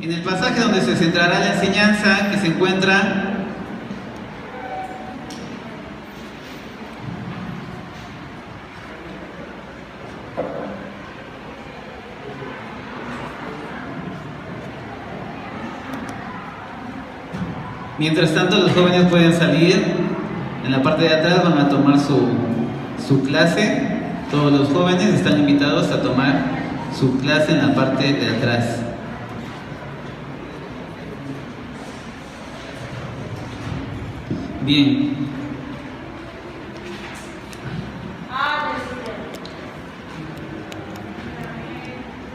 En el pasaje donde se centrará la enseñanza, que se encuentra mientras tanto, los jóvenes pueden salir. En la parte de atrás van a tomar su clase. Todos los jóvenes están invitados a tomar su clase en la parte de atrás. Bien.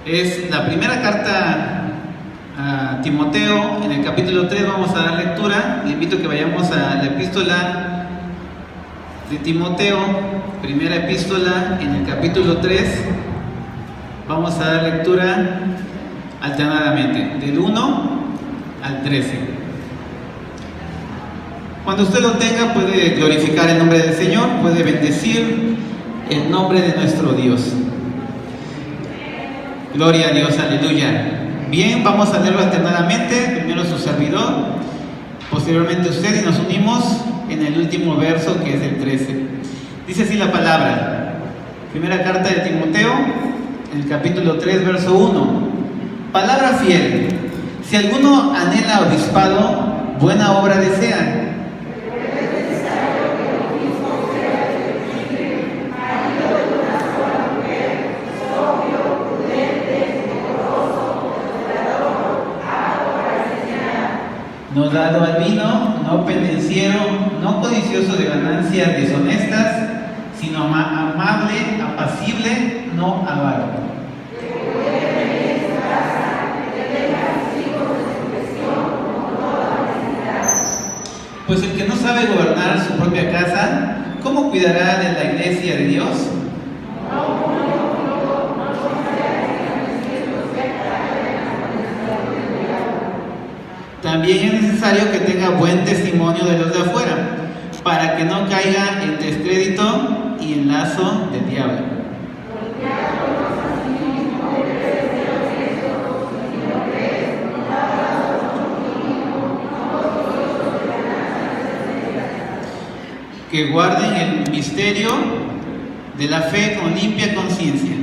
Es la primera carta a Timoteo. En el capítulo 3 vamos a dar lectura. Le invito a que vayamos a la epístola de Timoteo, primera epístola, en el capítulo 3. Vamos a dar lectura alternadamente, del 1 al 13. Cuando usted lo tenga, puede glorificar el nombre del Señor, puede bendecir el nombre de nuestro Dios. Gloria a Dios, aleluya. Bien, vamos a leerlo alternadamente, primero su servidor, posteriormente usted, y nos unimos en el último verso, que es el 13. Dice así la palabra. Primera carta de Timoteo, en el capítulo 3, verso 1. Palabra fiel. Si alguno anhela obispado, buena obra desea. No dado al vino, no pendenciero, no codicioso de ganancias deshonestas, sino amable, apacible, no avaro. Pues el que no sabe gobernar su propia casa, ¿cómo cuidará de la iglesia de Dios? También es necesario que tenga buen testimonio de los de afuera, para que no caiga en descrédito y en lazo del diablo. Que guarden el misterio de la fe con limpia conciencia.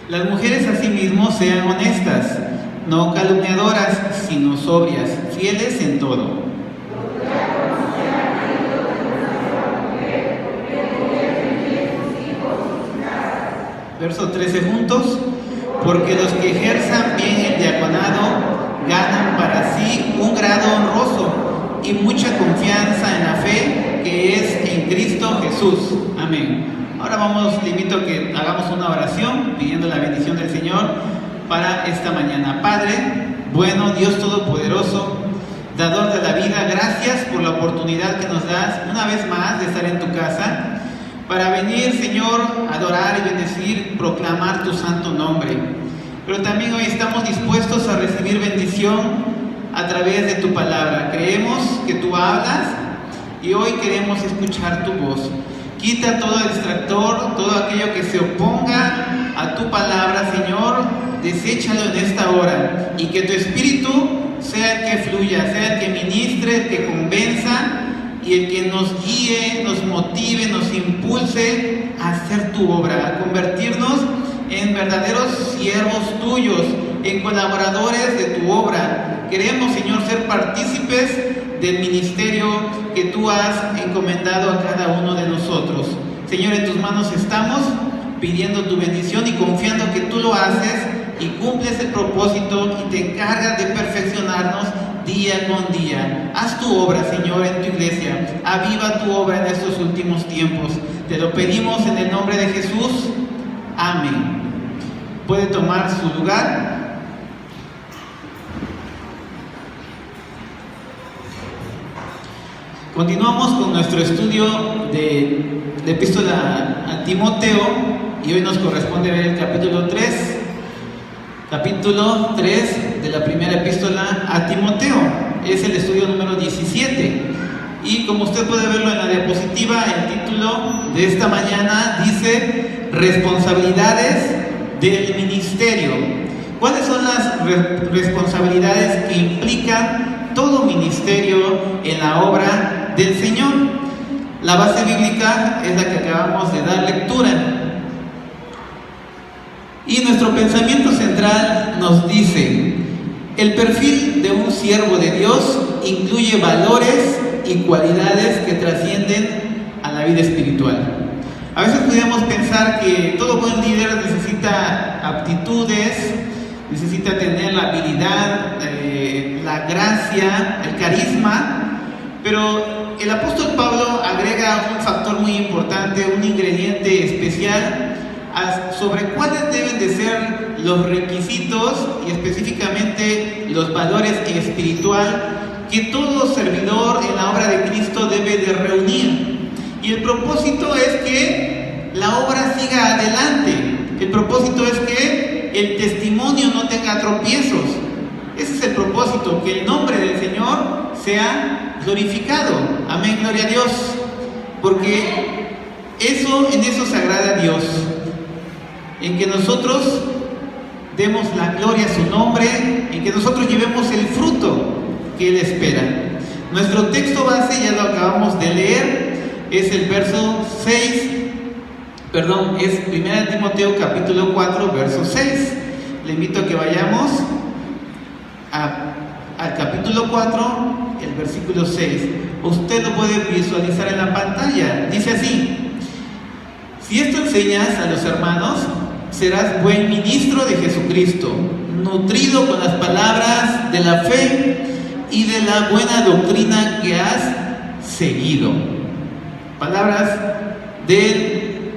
Las mujeres asimismo sean honestas, no calumniadoras, sino sobrias, fieles en todo. Verso 13 juntos. Porque los que ejerzan bien el diaconado ganan para sí un grado honroso y mucha confianza en la fe que es en Cristo Jesús. Amén. Ahora le invito a que hagamos una oración pidiendo la bendición del Señor para esta mañana. Padre, bueno, Dios Todopoderoso, dador de la vida, gracias por la oportunidad que nos das una vez más de estar en tu casa, para venir, Señor, a adorar y bendecir, proclamar tu santo nombre. Pero también hoy estamos dispuestos a recibir bendición a través de tu palabra. Creemos que tú hablas y hoy queremos escuchar tu voz. Quita todo distractor, todo aquello que se oponga a tu palabra, Señor, deséchalo en esta hora, y que tu Espíritu sea el que fluya, sea el que ministre, el que convenza y el que nos guíe, nos motive, nos impulse a hacer tu obra, a convertirnos en verdaderos siervos tuyos, en colaboradores de tu obra. Queremos, Señor, ser partícipes del ministerio que tú has encomendado a cada uno de nosotros. Señor, en tus manos estamos pidiendo tu bendición y confiando que tú lo haces y cumples el propósito y te encargas de perfeccionarnos día con día. Haz tu obra, Señor, en tu iglesia. Aviva tu obra en estos últimos tiempos. Te lo pedimos en el nombre de Jesús. Amén. Puede tomar su lugar. Continuamos con nuestro estudio de la epístola a Timoteo, y hoy nos corresponde ver el capítulo 3 de la primera epístola a Timoteo. Es el estudio número 17. Y como usted puede verlo en la diapositiva, el título de esta mañana dice responsabilidades del ministerio. ¿Cuáles son las responsabilidades que implican todo ministerio en la obra del Señor? La base bíblica es la que acabamos de dar lectura. Y nuestro pensamiento central nos dice: el perfil de un siervo de Dios incluye valores y cualidades que trascienden a la vida espiritual. A veces podríamos pensar que todo buen líder necesita aptitudes, necesita tener la habilidad, la gracia, el carisma, pero el apóstol Pablo agrega un factor muy importante, un ingrediente especial sobre cuáles deben de ser los requisitos y específicamente los valores espiritual que todo servidor en la obra de Cristo debe de reunir. Y el propósito es que la obra siga adelante. El propósito es que el testimonio no tenga tropiezos. Ese es el propósito, que el nombre del Señor sea glorificado. Amén, gloria a Dios. Porque en eso se agrada a Dios. En que nosotros demos la gloria a su nombre, en que nosotros llevemos el fruto que Él espera. Nuestro texto base, ya lo acabamos de leer, es el verso 6, es 1 Timoteo capítulo 4, verso 6. Le invito a que vayamos al capítulo 4, el versículo 6. Usted lo puede visualizar en la pantalla. Dice así: si esto enseñas a los hermanos, serás buen ministro de Jesucristo, nutrido con las palabras de la fe y de la buena doctrina que has seguido. Palabras del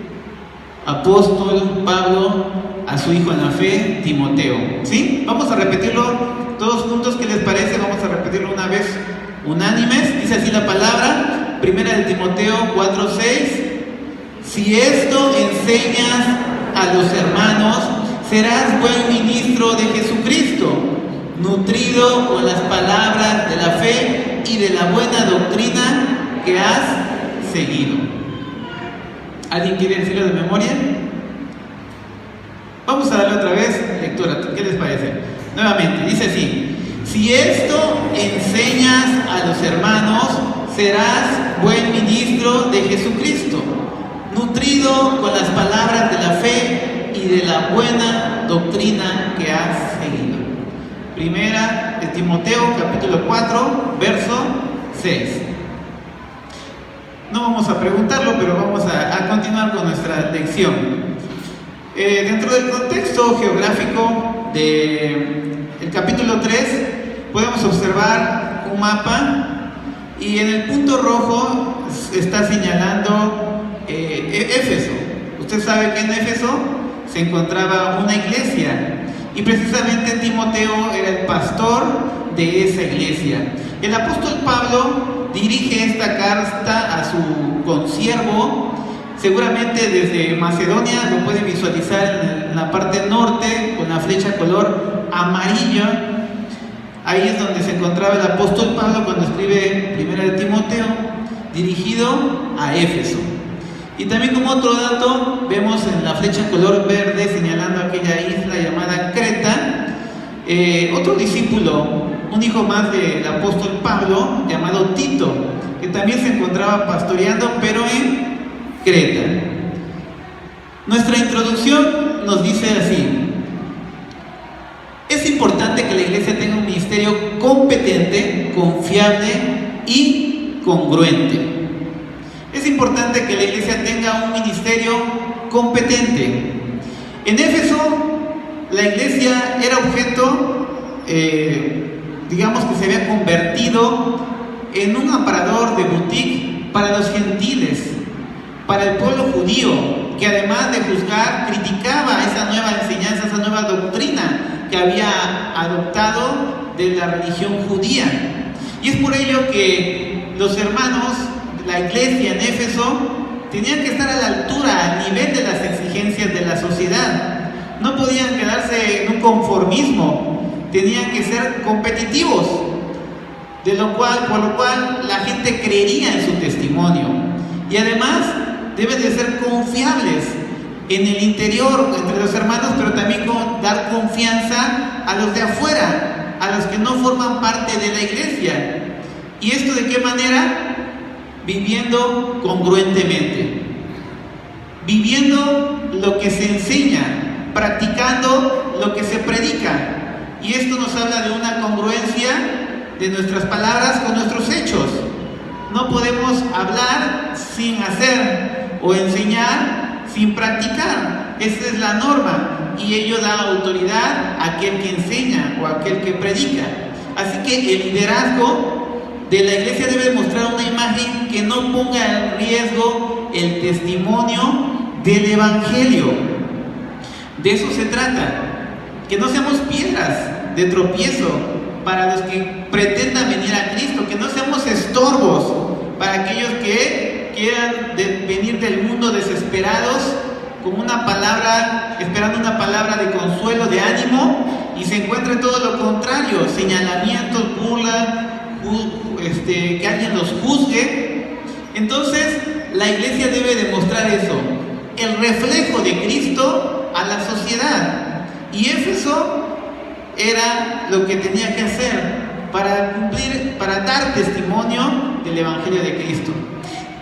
apóstol Pablo a su hijo en la fe, Timoteo. ¿Sí? Vamos a repetirlo todos juntos. ¿Qué les parece? Vamos a repetirlo una vez unánimes. Dice así la palabra, 1 Timoteo 4:6. Si esto enseñas a los hermanos, serás buen ministro de Jesucristo, nutrido con las palabras de la fe y de la buena doctrina que has seguido. ¿Alguien quiere decirlo de memoria? Vamos a darle otra vez lectura. ¿Qué les parece? Nuevamente, dice así: si esto enseñas a los hermanos, serás buen ministro de Jesucristo, nutrido con las palabras de la fe y de la buena doctrina que has seguido. 1 de Timoteo capítulo 4, verso 6. No vamos a preguntarlo, pero vamos a continuar con nuestra lección. Dentro del contexto geográfico del capítulo 3, podemos observar un mapa y en el punto rojo está señalando Éfeso. Usted sabe que en Éfeso se encontraba una iglesia y precisamente Timoteo era el pastor de esa iglesia. El apóstol Pablo dirige esta carta a su consiervo, seguramente desde Macedonia. Lo pueden visualizar en la parte norte con la flecha color amarillo. Ahí es donde se encontraba el apóstol Pablo cuando escribe 1 de Timoteo, dirigido a Éfeso. Y también, como otro dato, vemos en la flecha color verde señalando aquella isla llamada Creta, otro discípulo, un hijo más del apóstol Pablo, llamado Tito, que también se encontraba pastoreando, pero en Creta. Nuestra introducción nos dice así: es importante que la iglesia tenga un ministerio competente, confiable y congruente. Es importante que la iglesia tenga un ministerio competente. En Éfeso, la iglesia era objeto, digamos que se había convertido en un aparador de boutique para los gentiles, para el pueblo judío, que además de juzgar, criticaba esa nueva enseñanza, esa nueva doctrina que había adoptado de la religión judía. Y es por ello que los hermanos, la iglesia en Éfeso, tenían que estar a la altura, al nivel de las exigencias de la sociedad. No podían quedarse en un conformismo, tenían que ser competitivos, por lo cual la gente creería y además deben de ser confiables en el interior entre los hermanos, pero también dar confianza a los de afuera, a los que no forman parte de la iglesia. ¿Y esto de qué manera? Viviendo congruentemente, viviendo lo que se enseña, practicando lo que se predica. Y esto nos habla de una congruencia de nuestras palabras con nuestros hechos. No podemos hablar sin hacer o enseñar sin practicar. Esa es la norma, y ello da autoridad a aquel que enseña o a aquel que predica. Así que el liderazgo de la iglesia debe mostrar una imagen que no ponga en riesgo el testimonio del evangelio. De eso se trata, que no seamos piedras de tropiezo para los que pretendan venir a Cristo, que no seamos estorbos para aquellos que quieran venir del mundo desesperados con una palabra, esperando una palabra de consuelo, de ánimo, y se encuentre todo lo contrario, señalamientos, burla, que alguien los juzgue. Entonces la iglesia debe demostrar eso, el reflejo de Cristo a la sociedad. Y Éfeso era lo que tenía que hacer para cumplir, para dar testimonio del evangelio de Cristo.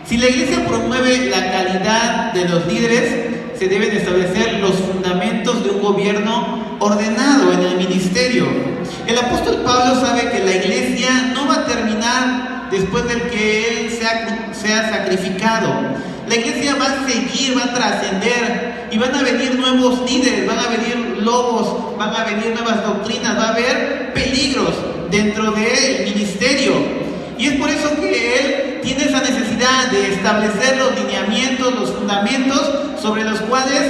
Si la iglesia promueve la calidad de los líderes, se deben establecer los fundamentos de un gobierno ordenado en el ministerio. El apóstol Pablo sabe que la iglesia no va a terminar después de que él sea sacrificado. La iglesia va a seguir, va a trascender, y van a venir nuevos líderes, van a venir lobos, van a venir nuevas doctrinas, va a haber peligros dentro del ministerio. Y es por eso que él tiene esa necesidad de establecer los lineamientos, los fundamentos sobre los cuales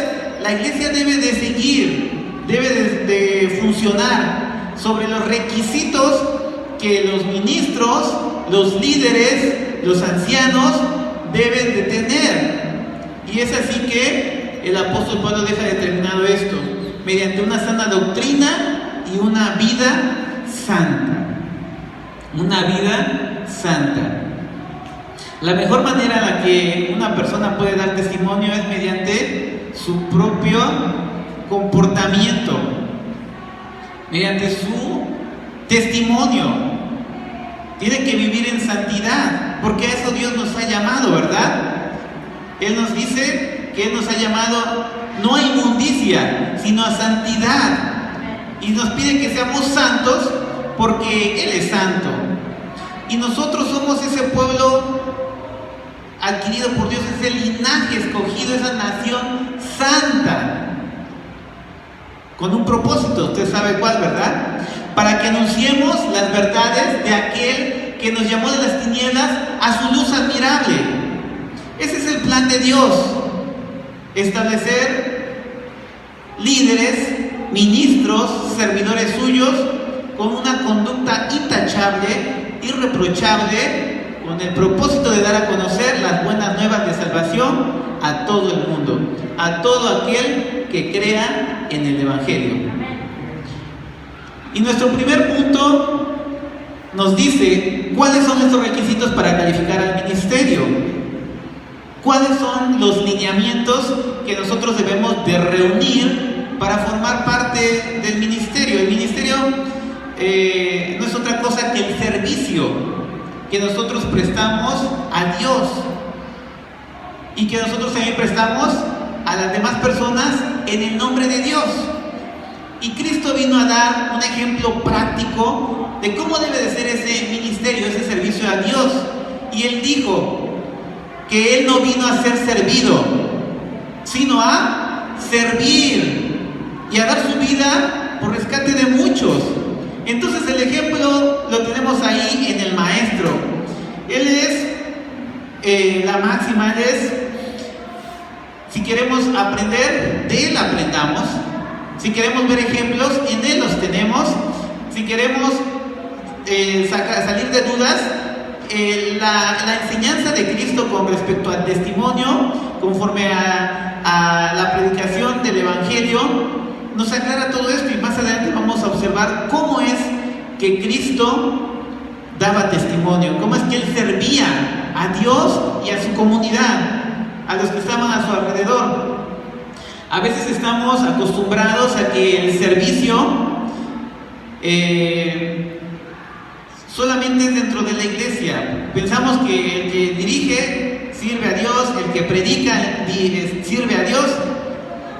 la iglesia debe de seguir, debe de funcionar, sobre los requisitos que los ministros, los líderes, los ancianos deben de tener. Y es así que el apóstol Pablo deja determinado esto, mediante una sana doctrina y una vida santa. Una vida santa. La mejor manera en la que una persona puede dar testimonio es mediante su propio comportamiento, mediante su testimonio. Tiene que vivir en santidad, porque a eso Dios nos ha llamado, ¿verdad? Él nos dice que Él nos ha llamado no a inmundicia, sino a santidad. Y nos pide que seamos santos porque Él es santo. Y nosotros somos ese pueblo adquirido por Dios, ese linaje escogido, esa nación santa, con un propósito, usted sabe cuál, ¿verdad? Para que anunciemos las verdades de aquel que nos llamó de las tinieblas a su luz admirable. Ese es el plan de Dios, establecer líderes, ministros, servidores suyos con una conducta intachable, irreprochable, con el propósito de dar a conocer las buenas nuevas de salvación a todo el mundo, a todo aquel que crea en el evangelio. Y nuestro primer punto nos dice cuáles son estos requisitos para calificar al ministerio, cuáles son los lineamientos que nosotros debemos de reunir para formar parte del ministerio. El ministerio no es otra cosa que el servicio que nosotros prestamos a Dios y que nosotros también prestamos a las demás personas en el nombre de Dios. Y Cristo vino a dar un ejemplo práctico de cómo debe de ser ese ministerio, ese servicio a Dios. Y Él dijo que Él no vino a ser servido, sino a servir y a dar su vida por rescate de muchos. Entonces el ejemplo lo tenemos ahí en el Maestro. Él es la máxima, Él es, si queremos aprender, de Él aprendamos. Si queremos ver ejemplos, en Él los tenemos. Si queremos salir de dudas, la enseñanza de Cristo con respecto al testimonio, conforme a la predicación del Evangelio, nos aclara todo esto, y más adelante vamos a observar cómo es que Cristo daba testimonio, cómo es que Él servía a Dios y a su comunidad, a los que estaban a su alrededor. A veces estamos acostumbrados a que el servicio solamente es dentro de la iglesia. Pensamos que el que dirige sirve a Dios, el que predica sirve a Dios,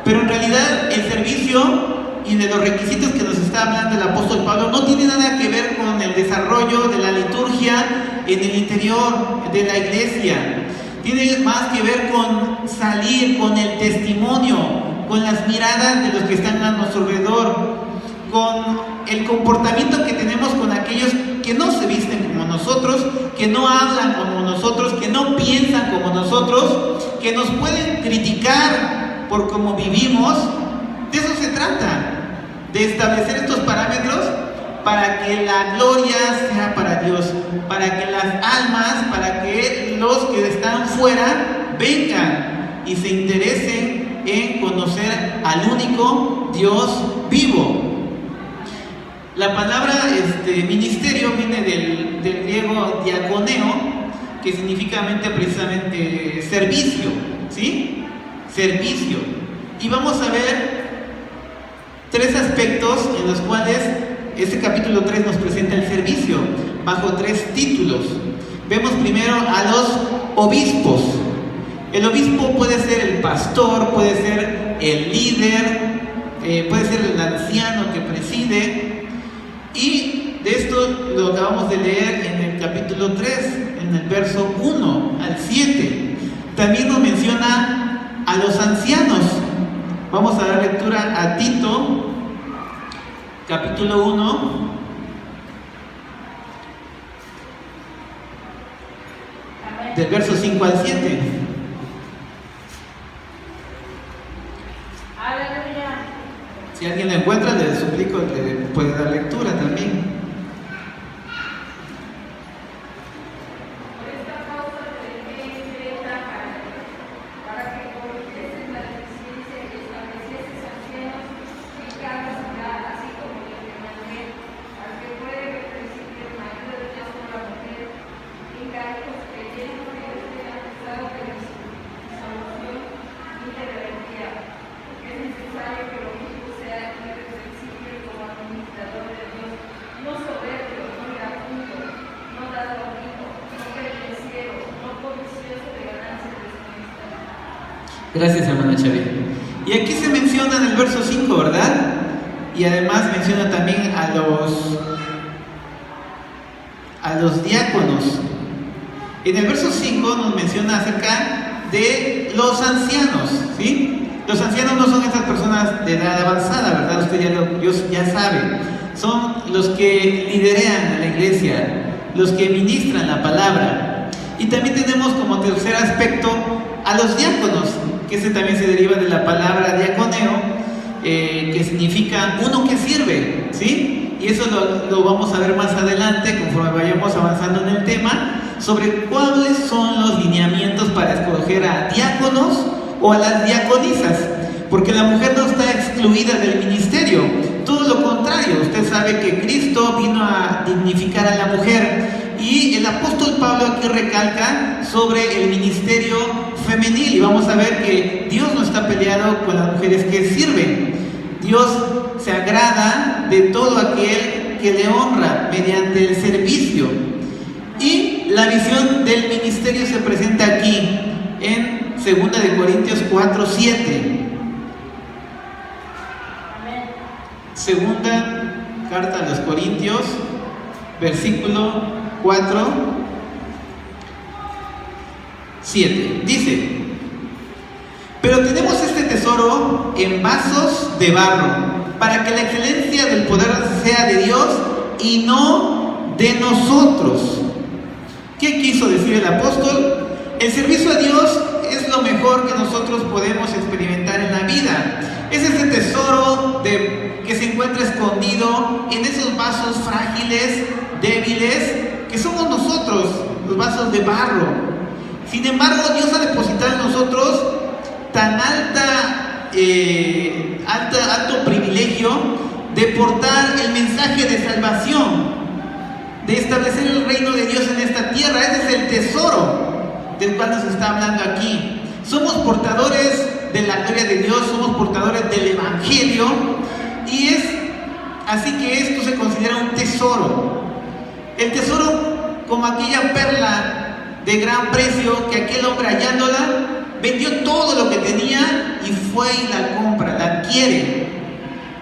pero en realidad el servicio y de los requisitos que nos está hablando el apóstol Pablo no tiene nada que ver con el desarrollo de la liturgia en el interior de la iglesia. Tiene más que ver con salir, con el testimonio, con las miradas de los que están a nuestro alrededor, con el comportamiento que tenemos con aquellos que no se visten como nosotros, que no hablan como nosotros, que no piensan como nosotros, que nos pueden criticar por cómo vivimos. De eso se trata, de establecer estos parámetros para que la gloria sea para Dios, para que las almas, para que los que están fuera vengan y se interesen en conocer al único Dios vivo. La palabra ministerio viene del griego diaconeo, que significa precisamente servicio, ¿sí? Servicio. Y vamos a ver tres aspectos en los cuales este capítulo 3 nos presenta el servicio, bajo tres títulos. Vemos primero a los obispos. El obispo puede ser el pastor, puede ser el líder, puede ser el anciano que preside. Y de esto lo acabamos de leer en el capítulo 3, en el verso 1 al 7. También nos menciona a los ancianos. Vamos a dar lectura a Tito, capítulo 1, del verso 5 al 7. Si alguien lo encuentra, le suplico que le pueda dar lectura también. Gracias, hermana Xavier. Y aquí se menciona en el verso 5, ¿verdad? Y además menciona también a los diáconos. En el verso 5 nos menciona acerca de los ancianos, ¿sí? Los ancianos no son esas personas de edad avanzada, ¿verdad? Usted ya sabe. Son los que liderean a la iglesia, los que ministran la palabra. Y también tenemos como tercer aspecto a los diáconos, que ese también se deriva de la palabra diaconeo, que significa uno que sirve, ¿sí? Y eso lo vamos a ver más adelante, conforme vayamos avanzando en el tema, sobre cuáles son los lineamientos para escoger a diáconos o a las diaconisas, porque la mujer no está excluida del ministerio, todo lo contrario. Usted sabe que Cristo vino a dignificar a la mujer, y el apóstol Pablo aquí recalca sobre el ministerio femenil, y vamos a ver que Dios no está peleado con las mujeres que sirven. Dios se agrada de todo aquel que le honra mediante el servicio. Y la visión del ministerio se presenta aquí en 2 Corintios 4:7. Segunda carta a los Corintios, versículo 4:7. Dice: pero tenemos este tesoro en vasos de barro, para que la excelencia del poder sea de Dios y no de nosotros. ¿Qué quiso decir el apóstol? El servicio a Dios es lo mejor que nosotros podemos experimentar en la vida. Es ese tesoro que se encuentra escondido en esos vasos frágiles, débiles, que somos nosotros, los vasos de barro. Sin embargo, Dios ha depositado en nosotros tan alto privilegio de portar el mensaje de salvación, de establecer el reino de Dios en esta tierra. Ese es el tesoro. del cual nos está hablando aquí. Somos portadores de la gloria de Dios, somos portadores del Evangelio, y es así que esto se considera un tesoro. El tesoro como aquella perla de gran precio que aquel hombre hallándola vendió todo lo que tenía y fue y la compra, la adquiere.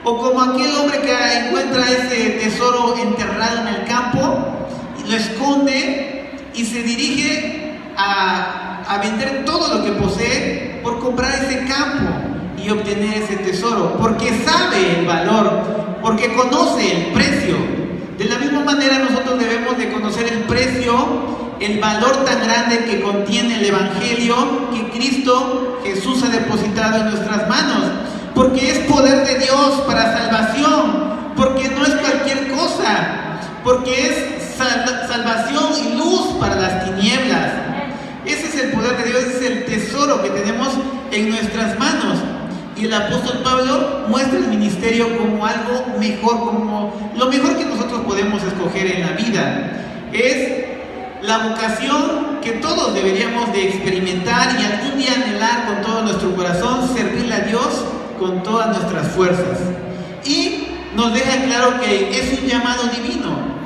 O como aquel hombre que encuentra ese tesoro enterrado en el campo y lo esconde y se dirige a vender todo lo que posee por comprar ese campo y obtener ese tesoro, porque sabe el valor, porque conoce el precio. De la misma manera nosotros debemos de conocer el precio, el valor tan grande que contiene el Evangelio que Cristo Jesús ha depositado en nuestras manos, porque es poder de Dios para salvación, porque no es cualquier cosa, porque es salvación y luz para las tinieblas. Ese es el poder de Dios, ese es el tesoro que tenemos en nuestras manos. Y el apóstol Pablo muestra el ministerio como algo mejor, como lo mejor que nosotros podemos escoger en la vida. Es la vocación que todos deberíamos de experimentar y algún día anhelar con todo nuestro corazón, servirle a Dios con todas nuestras fuerzas. Y nos deja claro que es un llamado divino.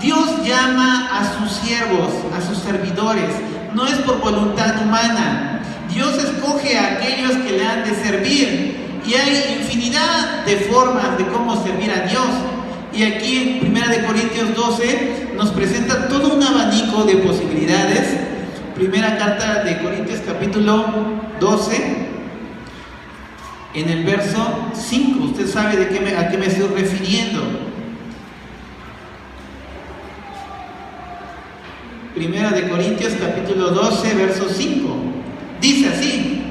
Dios llama a sus siervos, a sus servidores, no es por voluntad humana. Dios escoge a aquellos que le han de servir, y hay infinidad de formas de cómo servir a Dios. Y aquí en 1 Corintios 12 nos presenta todo un abanico de posibilidades. Primera carta de Corintios capítulo 12, en el verso 5, usted sabe a qué me estoy refiriendo. Primera de Corintios capítulo 12, verso 5. Dice así: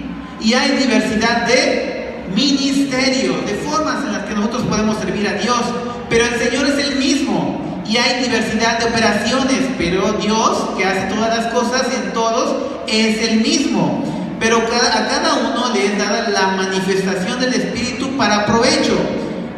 y hay diversidad de ministerios, de formas en las que nosotros podemos servir a Dios, pero el Señor es el mismo. Y hay diversidad de operaciones, pero Dios, que hace todas las cosas en todos, es el mismo. Pero a cada uno le es dada la manifestación del Espíritu para provecho,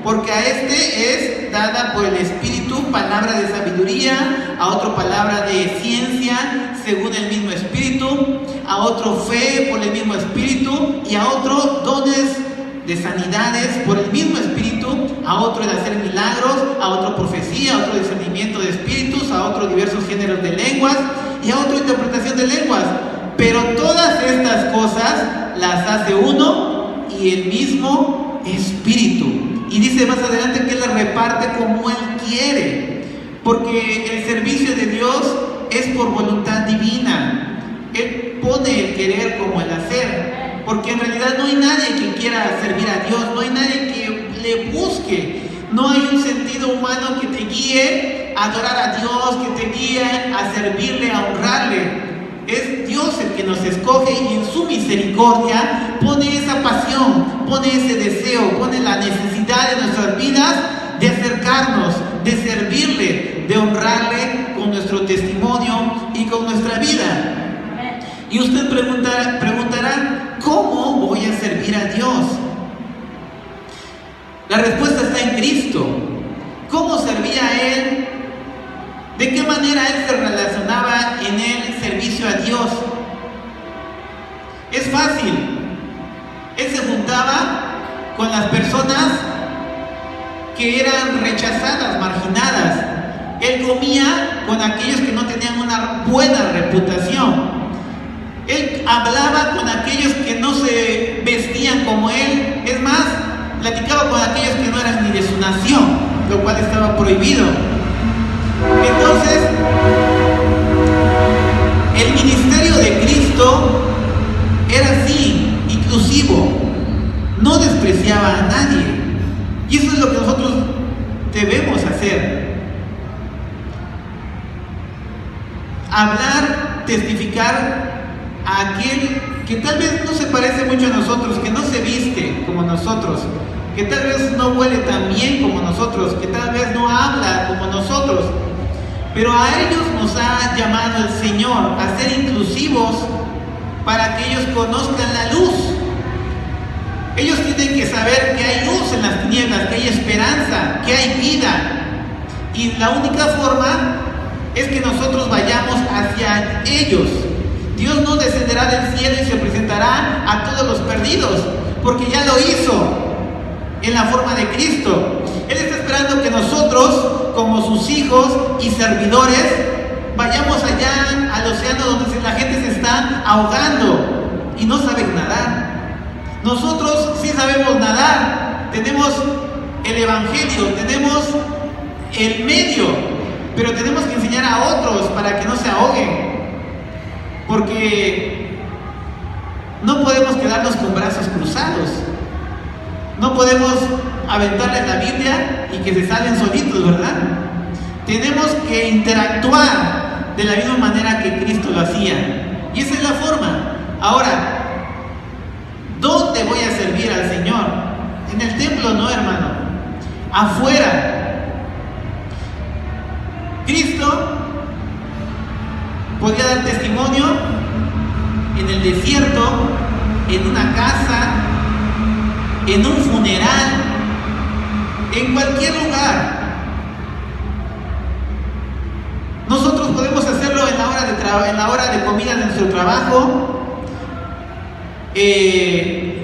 porque a este es dada por el Espíritu palabra de sabiduría, a otro palabra de ciencia según el mismo Espíritu, a otro fe por el mismo Espíritu, y a otro dones de sanidades por el mismo Espíritu, a otro el hacer milagros, a otro profecía, a otro discernimiento de espíritus, a otro diversos géneros de lenguas, y a otro interpretación de lenguas. Pero todas estas cosas las hace uno y el mismo Espíritu. Y dice más adelante que Él las reparte como Él quiere, porque el servicio de Dios es por voluntad divina. Él pone el querer como el hacer, porque en realidad no hay nadie que quiera servir a Dios, no hay nadie que le busque, no hay un sentido humano que te guíe a adorar a Dios, que te guíe a servirle, a honrarle. Es Dios el que nos escoge y en su misericordia pone esa pasión, pone ese deseo, pone la necesidad en nuestras vidas de acercarnos, de servirle, de honrarle con nuestro testimonio y con nuestra vida. Y usted preguntará, ¿cómo voy a servir a Dios? La respuesta está en Cristo. ¿Cómo servía a Él? ¿De qué manera Él se relacionaba en el servicio a Dios? Es fácil. Él se juntaba con las personas que eran rechazadas, marginadas. Él comía con aquellos que no tenían una buena reputación. Él hablaba con aquellos que no se vestían como Él. Es más, platicaba con aquellos que no eran ni de su nación, lo cual estaba prohibido. Entonces, el ministerio de Cristo era así, inclusivo, no despreciaba a nadie. Y eso es lo que nosotros debemos hacer. Hablar, testificar a aquel que tal vez no se parece mucho a nosotros, que no se viste como nosotros, que tal vez no huele tan bien como nosotros, que tal vez no habla como nosotros. Pero a ellos nos ha llamado el Señor a ser inclusivos para que ellos conozcan la luz. Ellos tienen que saber que hay luz en las tinieblas, que hay esperanza, que hay vida. Y la única forma es que nosotros vayamos hacia ellos. Dios no descenderá del cielo y se presentará a todos los perdidos, porque ya lo hizo en la forma de Cristo. Él está esperando que nosotros, como sus hijos y servidores, vayamos allá al océano donde la gente se está ahogando y no saben nadar. Nosotros sí sabemos nadar, tenemos el evangelio, tenemos el medio, pero tenemos que enseñar a otros para que no se ahoguen, porque no podemos quedarnos con brazos cruzados, no podemos aventarles la Biblia y que se salven solitos, ¿verdad? Tenemos que interactuar de la misma manera que Cristo lo hacía, y esa es la forma. Ahora, ¿dónde voy a servir al Señor? En el templo no, hermano, afuera. Cristo podía dar testimonio en el desierto, en una casa, en un funeral, en cualquier lugar. Nosotros podemos hacerlo en la hora de comida de nuestro trabajo,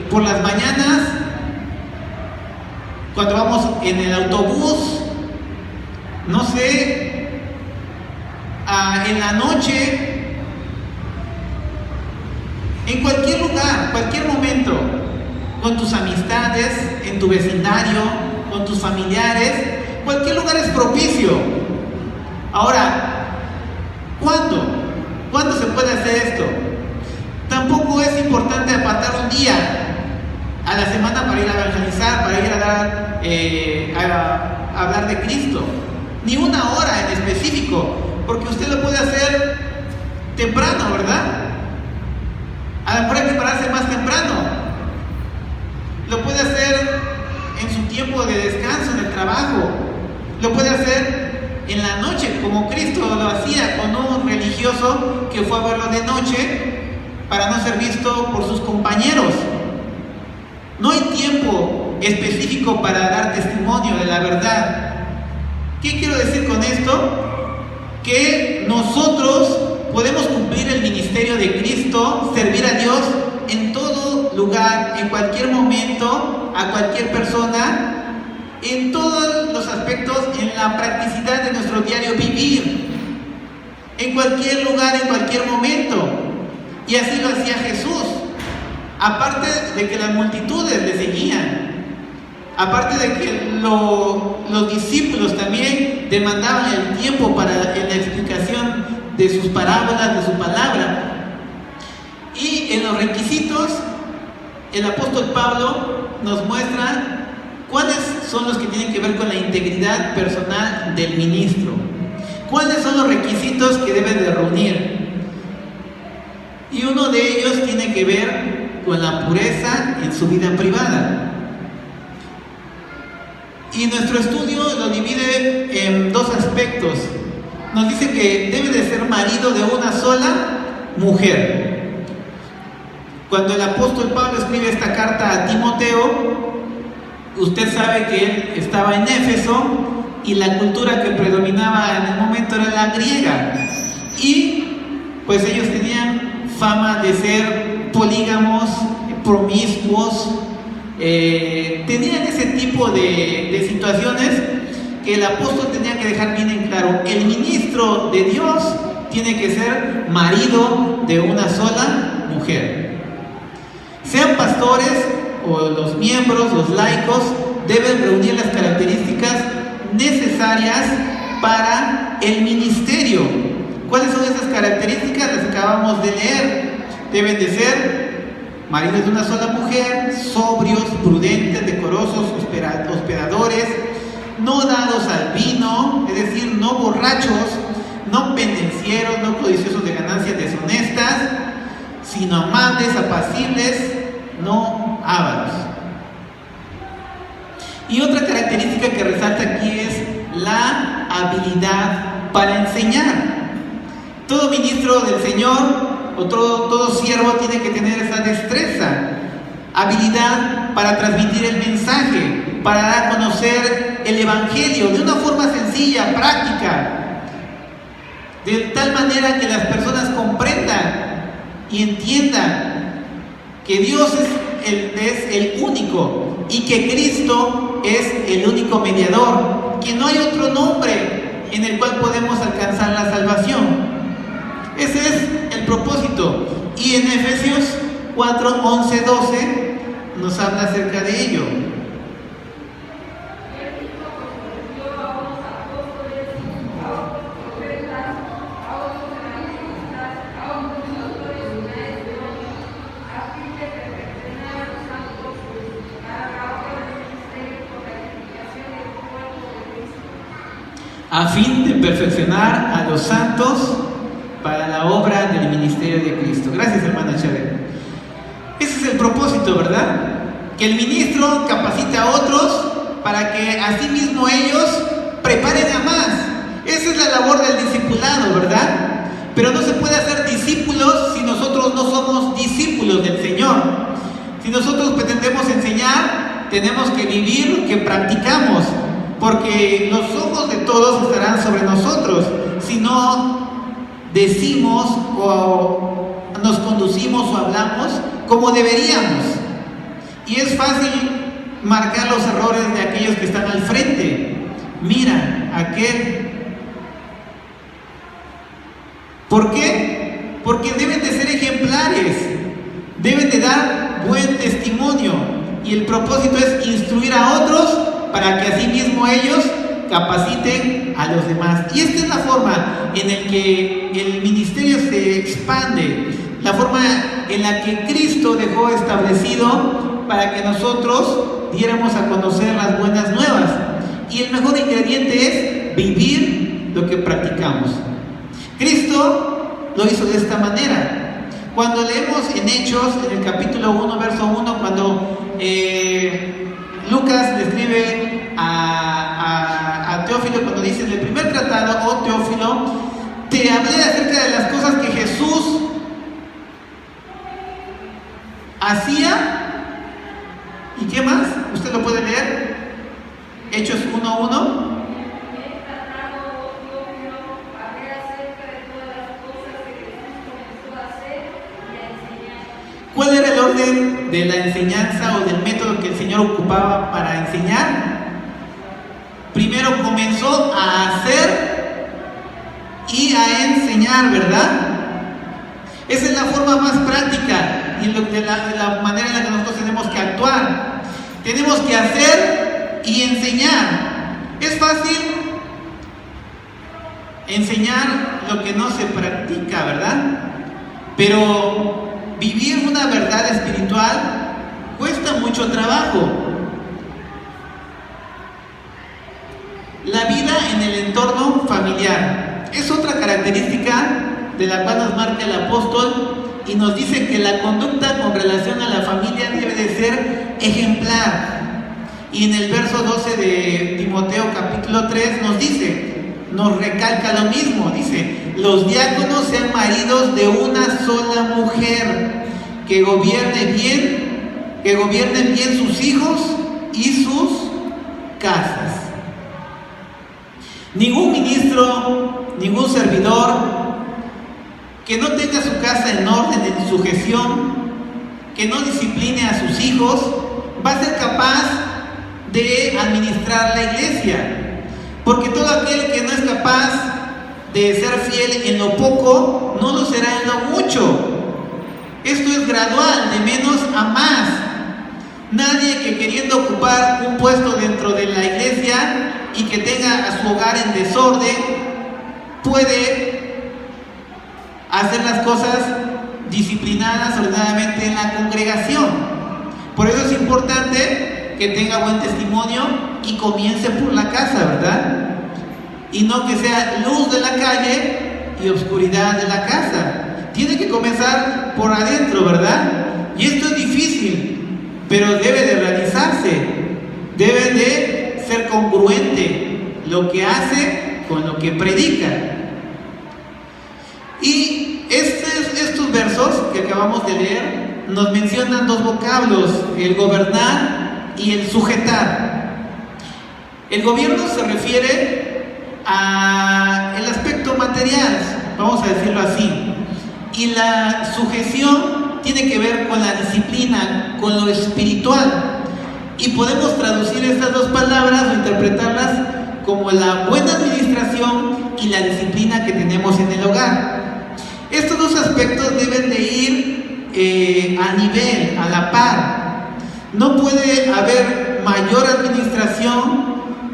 por las mañanas, cuando vamos en el autobús, no sé, en la noche, en cualquier lugar, cualquier momento, con tus amistades, en tu vecindario, con tus familiares, cualquier lugar es propicio. Ahora, ¿cuándo? ¿Cuándo se puede hacer esto? Tampoco es importante apartar un día a la semana para ir a evangelizar, para ir a hablar de Cristo, ni una hora en específico, porque usted lo puede hacer temprano, ¿verdad? A lo mejor hay que pararse más temprano. Lo puede hacer en su tiempo de descanso en el trabajo, lo puede hacer en la noche, como Cristo lo hacía con un religioso que fue a verlo de noche para no ser visto por sus compañeros. No hay tiempo específico para dar testimonio de la verdad. ¿Qué quiero decir con esto? Que nosotros podemos cumplir el ministerio de Cristo, servir a Dios en todo lugar, en cualquier momento, a cualquier persona, en todos los aspectos, en la practicidad de nuestro diario vivir, en cualquier lugar, en cualquier momento. Y así lo hacía Jesús. Aparte de que las multitudes le seguían, aparte de que los discípulos también demandaban el tiempo para la explicación de sus parábolas, de su palabra. Y en los requisitos, el apóstol Pablo nos muestra cuáles son los que tienen que ver con la integridad personal del ministro, cuáles son los requisitos que deben de reunir. Y uno de ellos tiene que ver con la pureza en su vida privada. Y nuestro estudio lo divide en dos aspectos. Nos dice que debe de ser marido de una sola mujer. Cuando el apóstol Pablo escribe esta carta a Timoteo, usted sabe que él estaba en Éfeso y la cultura que predominaba en el momento era la griega. Y pues ellos tenían fama de ser polígamos, promiscuos, tenían ese tipo de situaciones que el apóstol tenía que dejar bien en claro. El ministro de Dios tiene que ser marido de una sola mujer. Sean pastores o los miembros, los laicos, deben reunir las características necesarias para el ministerio. ¿Cuáles son esas características? Las acabamos de leer. Deben de ser maridos de una sola mujer, sobrios, prudentes, decorosos, hospedadores, no dados al vino, es decir, no borrachos, no pendencieros, no codiciosos de ganancias deshonestas, sino amables, apacibles, no ávaros. Y otra característica que resalta aquí es la habilidad para enseñar. Todo ministro del Señor o todo siervo tiene que tener esa destreza, habilidad para transmitir el mensaje, para dar a conocer el evangelio de una forma sencilla, práctica, de tal manera que las personas comprendan y entiendan que Dios es el único y que Cristo es el único mediador, que no hay otro nombre en el cual podemos alcanzar la salvación. Ese es el propósito. Y en Efesios 4, 11, 12 nos habla acerca de ello. A fin de perfeccionar a los santos para la obra del ministerio de Cristo. Gracias, hermana Chávez. Ese es el propósito, ¿verdad? Que el ministro capacite a otros para que asimismo ellos preparen a más. Esa es la labor del discipulado, ¿verdad? Pero no se puede hacer discípulos si nosotros no somos discípulos del Señor. Si nosotros pretendemos enseñar, tenemos que vivir lo que practicamos, porque los ojos de todos estarán sobre nosotros si no decimos o nos conducimos o hablamos como deberíamos. Y es fácil marcar los errores de aquellos que están al frente. Mira, aquel. ¿Por qué? Porque deben de ser ejemplares, deben de dar buen testimonio, y el propósito es instruir a otros para que asimismo ellos capaciten a los demás. Y esta es la forma en la que el ministerio se expande, la forma en la que Cristo dejó establecido para que nosotros diéramos a conocer las buenas nuevas. Y el mejor ingrediente es vivir lo que practicamos. Cristo lo hizo de esta manera. Cuando leemos en Hechos, en el capítulo 1, verso 1, cuando Lucas le escribe a Teófilo, cuando dice en el primer tratado: oh Teófilo, te hablé acerca de las cosas que Jesús hacía. ¿Y qué más? Usted lo puede leer. Hechos 1:1. ¿Cuál era el orden de la enseñanza o del método que el Señor ocupaba para enseñar? Primero comenzó a hacer y a enseñar, ¿verdad? Esa es la forma más práctica y de la manera en la que nosotros tenemos que actuar. Tenemos que hacer y enseñar. Es fácil enseñar lo que no se practica, ¿verdad? Pero vivir una verdad espiritual cuesta mucho trabajo. La vida en el entorno familiar es otra característica de la cual nos marca el apóstol y nos dice que la conducta con relación a la familia debe de ser ejemplar. Y en el verso 12 de Timoteo capítulo 3 nos recalca lo mismo. Dice: los diáconos sean maridos de una sola mujer, que gobiernen bien sus hijos y sus casas. Ningún ministro, ningún servidor que no tenga su casa en orden, en sujeción, que no discipline a sus hijos, va a ser capaz de administrar la iglesia. Porque todo aquel que no es capaz de ser fiel en lo poco, no lo será en lo mucho. Esto es gradual, de menos a más. Nadie que queriendo ocupar un puesto dentro de la iglesia y que tenga a su hogar en desorden, puede hacer las cosas disciplinadas, ordenadamente en la congregación. Por eso es importante que tenga buen testimonio y comience por la casa, ¿verdad? Y no que sea luz de la calle y oscuridad de la casa. Tiene que comenzar por adentro, ¿verdad? Y esto es difícil, pero debe de realizarse. Debe de ser congruente lo que hace con lo que predica. Y estos versos que acabamos de leer nos mencionan dos vocablos: el gobernar y el sujetar. El gobierno se refiere al aspecto material, vamos a decirlo así. Y la sujeción tiene que ver con la disciplina, con lo espiritual. Y podemos traducir estas dos palabras o interpretarlas como la buena administración y la disciplina que tenemos en el hogar. Estos dos aspectos deben de ir a nivel, a la par. No puede haber mayor administración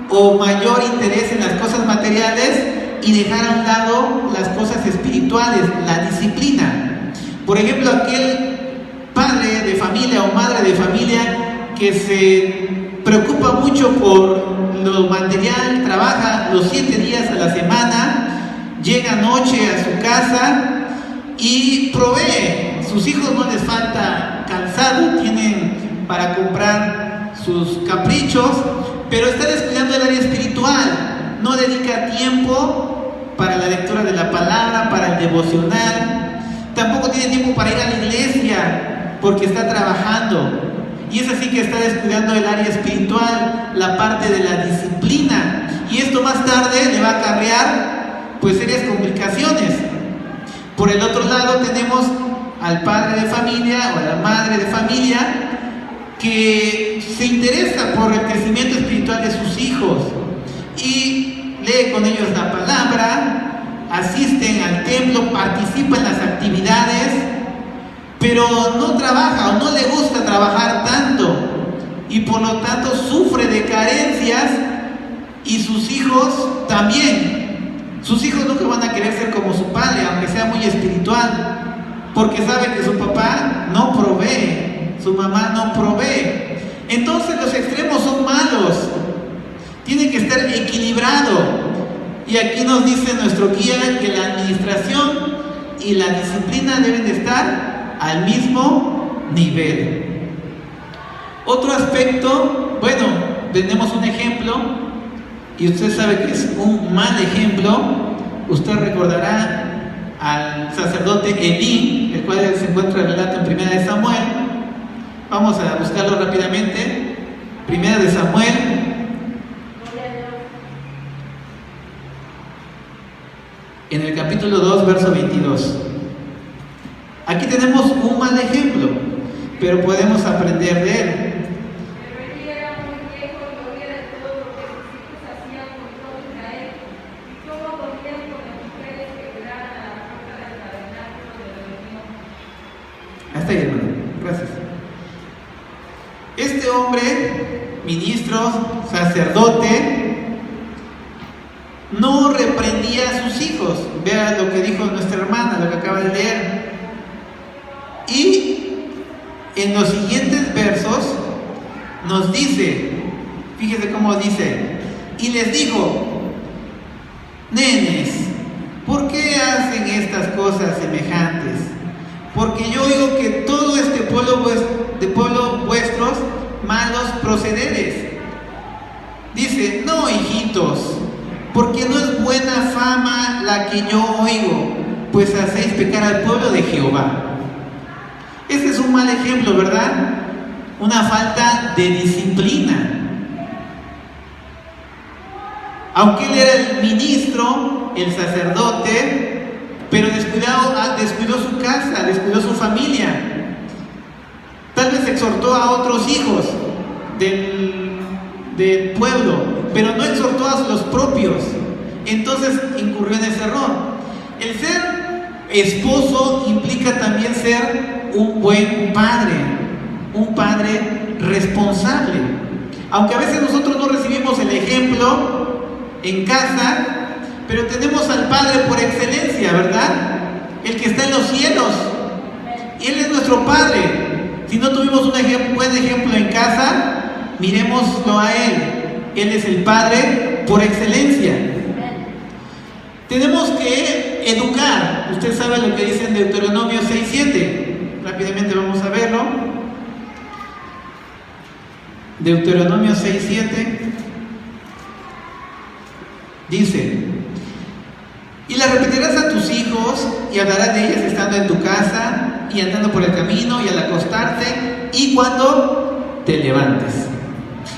o mayor interés en las cosas materiales y dejar a un lado las cosas espirituales, la disciplina. Por ejemplo, aquel padre de familia o madre de familia que se preocupa mucho por lo material, trabaja los 7 días a la semana, llega noche a su casa y provee. Sus hijos no les falta calzado, tienen para comprar sus caprichos, pero está descuidando el área espiritual. No dedica tiempo para la lectura de la palabra, para el devocional. Tampoco tiene tiempo para ir a la iglesia porque está trabajando. Y es así que está descuidando el área espiritual, la parte de la disciplina. Y esto más tarde le va a acarrear pues serias complicaciones. Por el otro lado tenemos al padre de familia o a la madre de familia que se interesa por el crecimiento espiritual de sus hijos y lee con ellos la palabra, asisten al templo, participa en las actividades, pero no trabaja o no le gusta trabajar tanto y por lo tanto sufre de carencias y sus hijos también. Sus hijos nunca van a querer ser como su padre, aunque sea muy espiritual, porque sabe que su papá no provee, su mamá no provee. Entonces los extremos son malos, tiene que estar equilibrado. Y aquí nos dice nuestro guía que la administración y la disciplina deben de estar al mismo nivel. Otro aspecto, bueno, tenemos un ejemplo, y usted sabe que es un mal ejemplo. Usted recordará al sacerdote Elí, el cual se encuentra el relato en 1 de Samuel. Vamos a buscarlo rápidamente. 1 de Samuel, en el capítulo 2, verso 22. Aquí tenemos un mal ejemplo, pero podemos aprender de él. Hasta ahí, hermano. Gracias. Este hombre, ministro, sacerdote, no reprendía a sus hijos. Vea lo que dijo nuestra hermana, lo que acaba de leer. Y en los siguientes versos nos dice, fíjese cómo dice, y les dijo: nenes, ¿por qué hacen estas cosas semejantes? Porque yo oigo que todo este pueblo vuestros malos procederes. Dice: no, hijitos, porque no es buena fama la que yo oigo, pues hacéis pecar al pueblo de Jehová. Este es un mal ejemplo, ¿verdad? Una falta de disciplina. Aunque él era el ministro, el sacerdote, pero descuidó su casa, descuidó su familia. Tal vez exhortó a otros hijos del pueblo, pero no exhortó a los propios. Entonces incurrió en ese error. El ser esposo implica también ser un buen padre, un padre responsable. Aunque a veces nosotros no recibimos el ejemplo en casa, pero tenemos al Padre por excelencia, ¿verdad? El que está en los cielos. Él es nuestro Padre. Si no tuvimos un buen ejemplo en casa, miremoslo a Él. Él es el Padre por excelencia. Tenemos que educar. Usted sabe lo que dice en Deuteronomio 6:7. Rápidamente vamos a verlo. Deuteronomio 6:7 dice: y las repetirás a tus hijos y hablarás de ellas estando en tu casa y andando por el camino y al acostarte y cuando te levantes.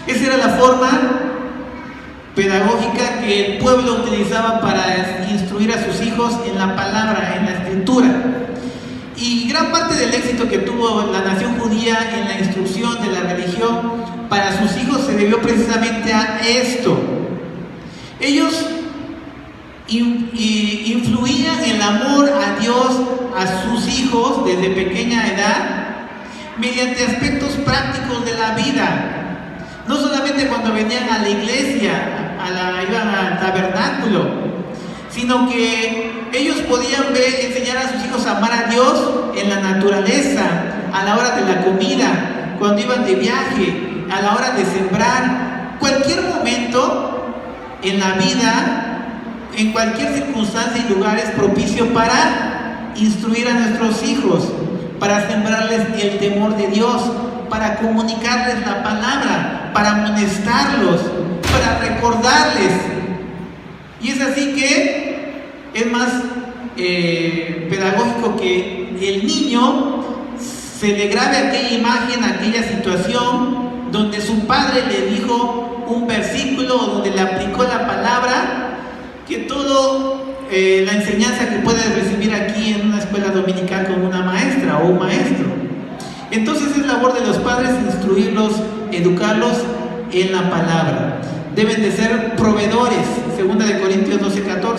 Esa era la forma pedagógica que el pueblo utilizaba para instruir a sus hijos en la palabra, en la escritura. gran parte del éxito que tuvo la nación judía en la instrucción de la religión para sus hijos se debió precisamente a esto. Ellos influían el amor a Dios a sus hijos desde pequeña edad mediante aspectos prácticos de la vida. No solamente cuando venían a la iglesia, iban al tabernáculo, sino que ellos podían enseñar a sus hijos a amar a Dios en la naturaleza, a la hora de la comida, cuando iban de viaje, a la hora de sembrar. Cualquier momento en la vida, en cualquier circunstancia y lugar es propicio para instruir a nuestros hijos, para sembrarles el temor de Dios, para comunicarles la palabra, para amonestarlos, para recordarles. Y es así que es más pedagógico que el niño se le grabe aquella imagen, aquella situación donde su padre le dijo un versículo, donde le aplicó la palabra, que todo la enseñanza que puede recibir aquí en una escuela dominical con una maestra o un maestro. Entonces es labor de los padres instruirlos, educarlos en la palabra. Deben de ser proveedores, 2 Corintios 12:14.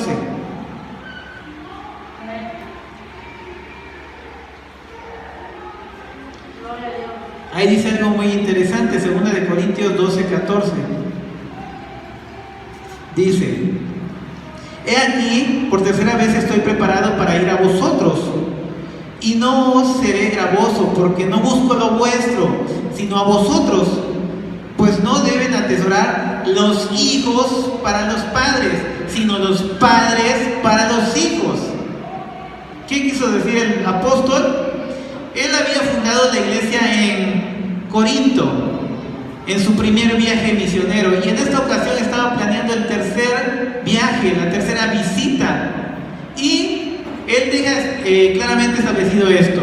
Ahí dice algo muy interesante, 2 Corintios 12:14. Dice: he aquí, por tercera vez estoy preparado para ir a vosotros, y no os seré gravoso, porque no busco lo vuestro, sino a vosotros, pues no deben atesorar los hijos para los padres, sino los padres para los hijos. ¿Qué quiso decir el apóstol? Él había fundado la iglesia en Corinto, en su primer viaje misionero, y en esta ocasión estaba planeando el tercer viaje, la tercera visita, y él deja claramente establecido esto: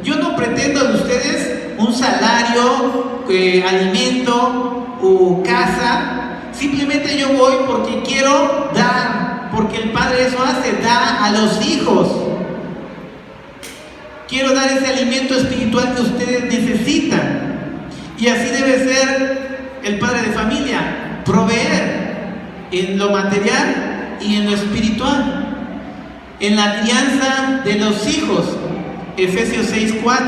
yo no pretendo de ustedes un salario, alimento o casa, simplemente yo voy porque quiero dar, porque el Padre eso hace, da a los hijos. Quiero dar ese alimento espiritual que ustedes necesitan. Y así debe ser el padre de familia, proveer en lo material y en lo espiritual, en la crianza de los hijos. Efesios 6:4.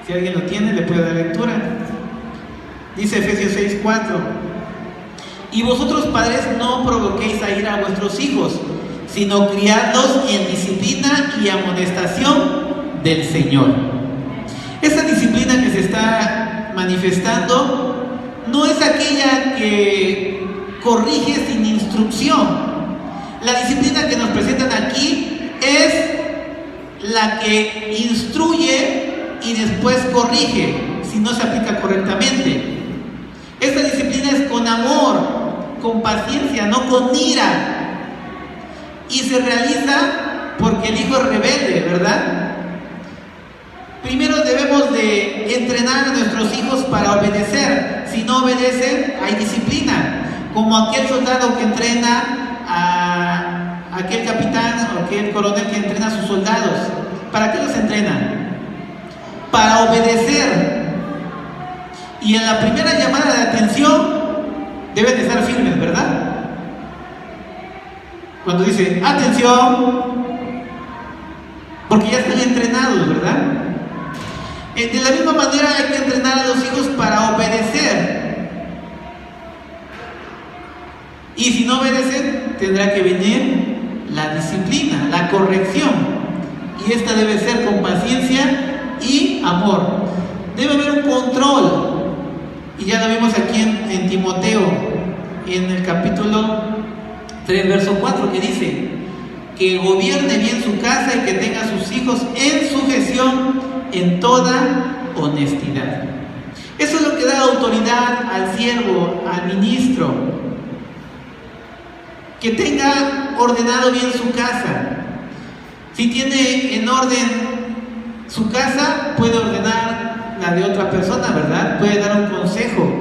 Si alguien lo tiene, le puede dar lectura. Dice Efesios 6:4: y vosotros, padres, no provoquéis a ira a vuestros hijos, sino criadlos en disciplina y amonestación del Señor. Esa disciplina que se está manifestando no es aquella que corrige sin instrucción. La disciplina que nos presentan aquí es la que instruye y después corrige si no se aplica correctamente. Esta disciplina es con amor, con paciencia, no con ira. Y se realiza porque el hijo es rebelde, ¿verdad? Primero debemos de entrenar a nuestros hijos para obedecer. Si no obedecen, hay disciplina. Como aquel soldado que entrena a aquel capitán o aquel coronel que entrena a sus soldados. ¿Para qué los entrena? Para obedecer. Y en la primera llamada de atención deben de estar firmes, ¿verdad? Cuando dice atención, porque ya están entrenados, ¿verdad? De la misma manera hay que entrenar a los hijos para obedecer. Y si no obedecen, tendrá que venir la disciplina, la corrección. Y esta debe ser con paciencia y amor. Debe haber un control. Y ya lo vimos aquí en Timoteo, en el capítulo 3, verso 4, que dice que gobierne bien su casa y que tenga a sus hijos en sujeción en toda honestidad. Eso es lo que da autoridad al siervo, al ministro, que tenga ordenado bien su casa. Si tiene en orden su casa, puede ordenar la de otra persona, ¿verdad? Puede dar un consejo.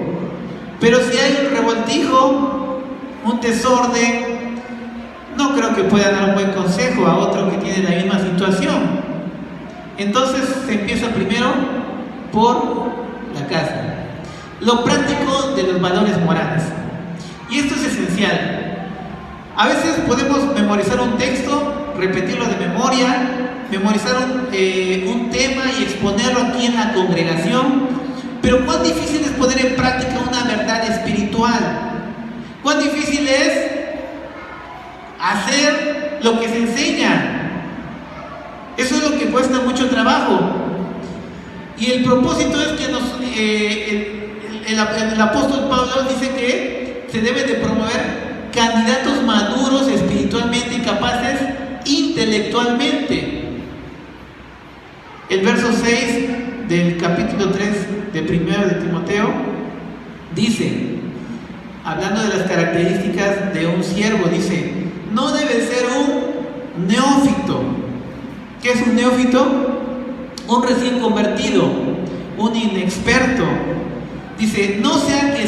Pero si hay un revoltijo, un desorden, no creo que pueda dar un buen consejo a otro que tiene la misma situación. Entonces se empieza primero por la casa. Lo práctico de los valores morales. Y esto es esencial. A veces podemos memorizar un texto, repetirlo de memoria, memorizar un tema y exponerlo aquí en la congregación, pero cuán difícil es poner en práctica una verdad espiritual. Cuán difícil es hacer lo que se enseña. Eso es lo que cuesta mucho trabajo. Y el propósito es que el apóstol Pablo dice que se debe de promover candidatos maduros espiritualmente y capaces intelectualmente. El verso 6 del capítulo 3 de 1 de Timoteo dice, hablando de las características de un siervo, dice, no debe ser un neófito. ¿Qué es un neófito? Un recién convertido, un inexperto. Dice, no sea que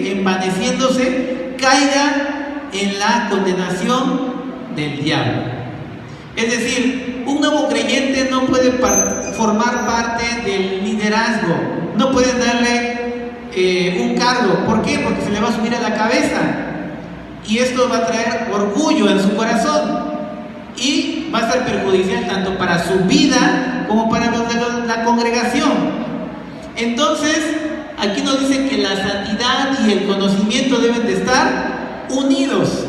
que envaneciéndose caiga en la condenación del diablo. Es decir, un nuevo creyente no puede formar parte del liderazgo, no puede darle un cargo. ¿Por qué? Porque se le va a subir a la cabeza y esto va a traer orgullo en su corazón y va a ser perjudicial tanto para su vida como para los de la congregación. Entonces, aquí nos dice que la santidad y el conocimiento deben de estar unidos.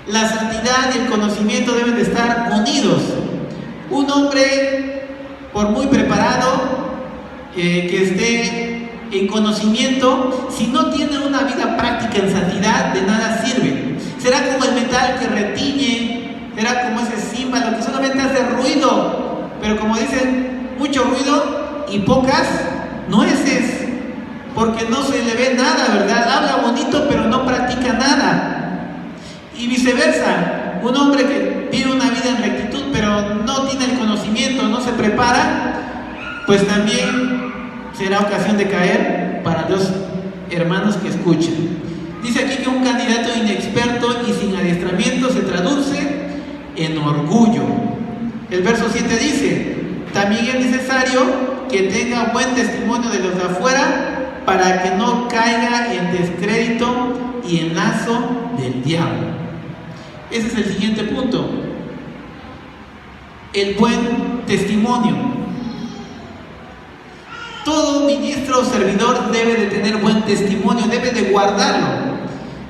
La santidad y el conocimiento deben de estar unidos. Un hombre, por muy preparado que esté en conocimiento, si no tiene una vida práctica en santidad, de nada sirve. Será como el metal que retiñe, será como ese címbalo que solamente hace ruido, pero como dicen, mucho ruido y pocas nueces, porque no se le ve nada, ¿verdad? Habla bonito, pero no practica nada. Y viceversa, un hombre que vive una vida en rectitud, pero no tiene el conocimiento, no se prepara, pues también será ocasión de caer para los hermanos que escuchan. Dice aquí que un candidato inexperto y sin adiestramiento se traduce en orgullo. El verso 7 dice, también es necesario que tenga buen testimonio de los de afuera para que no caiga en descrédito y en lazo del diablo. Ese es el siguiente punto. El buen testimonio. Todo ministro o servidor debe de tener buen testimonio, debe de guardarlo.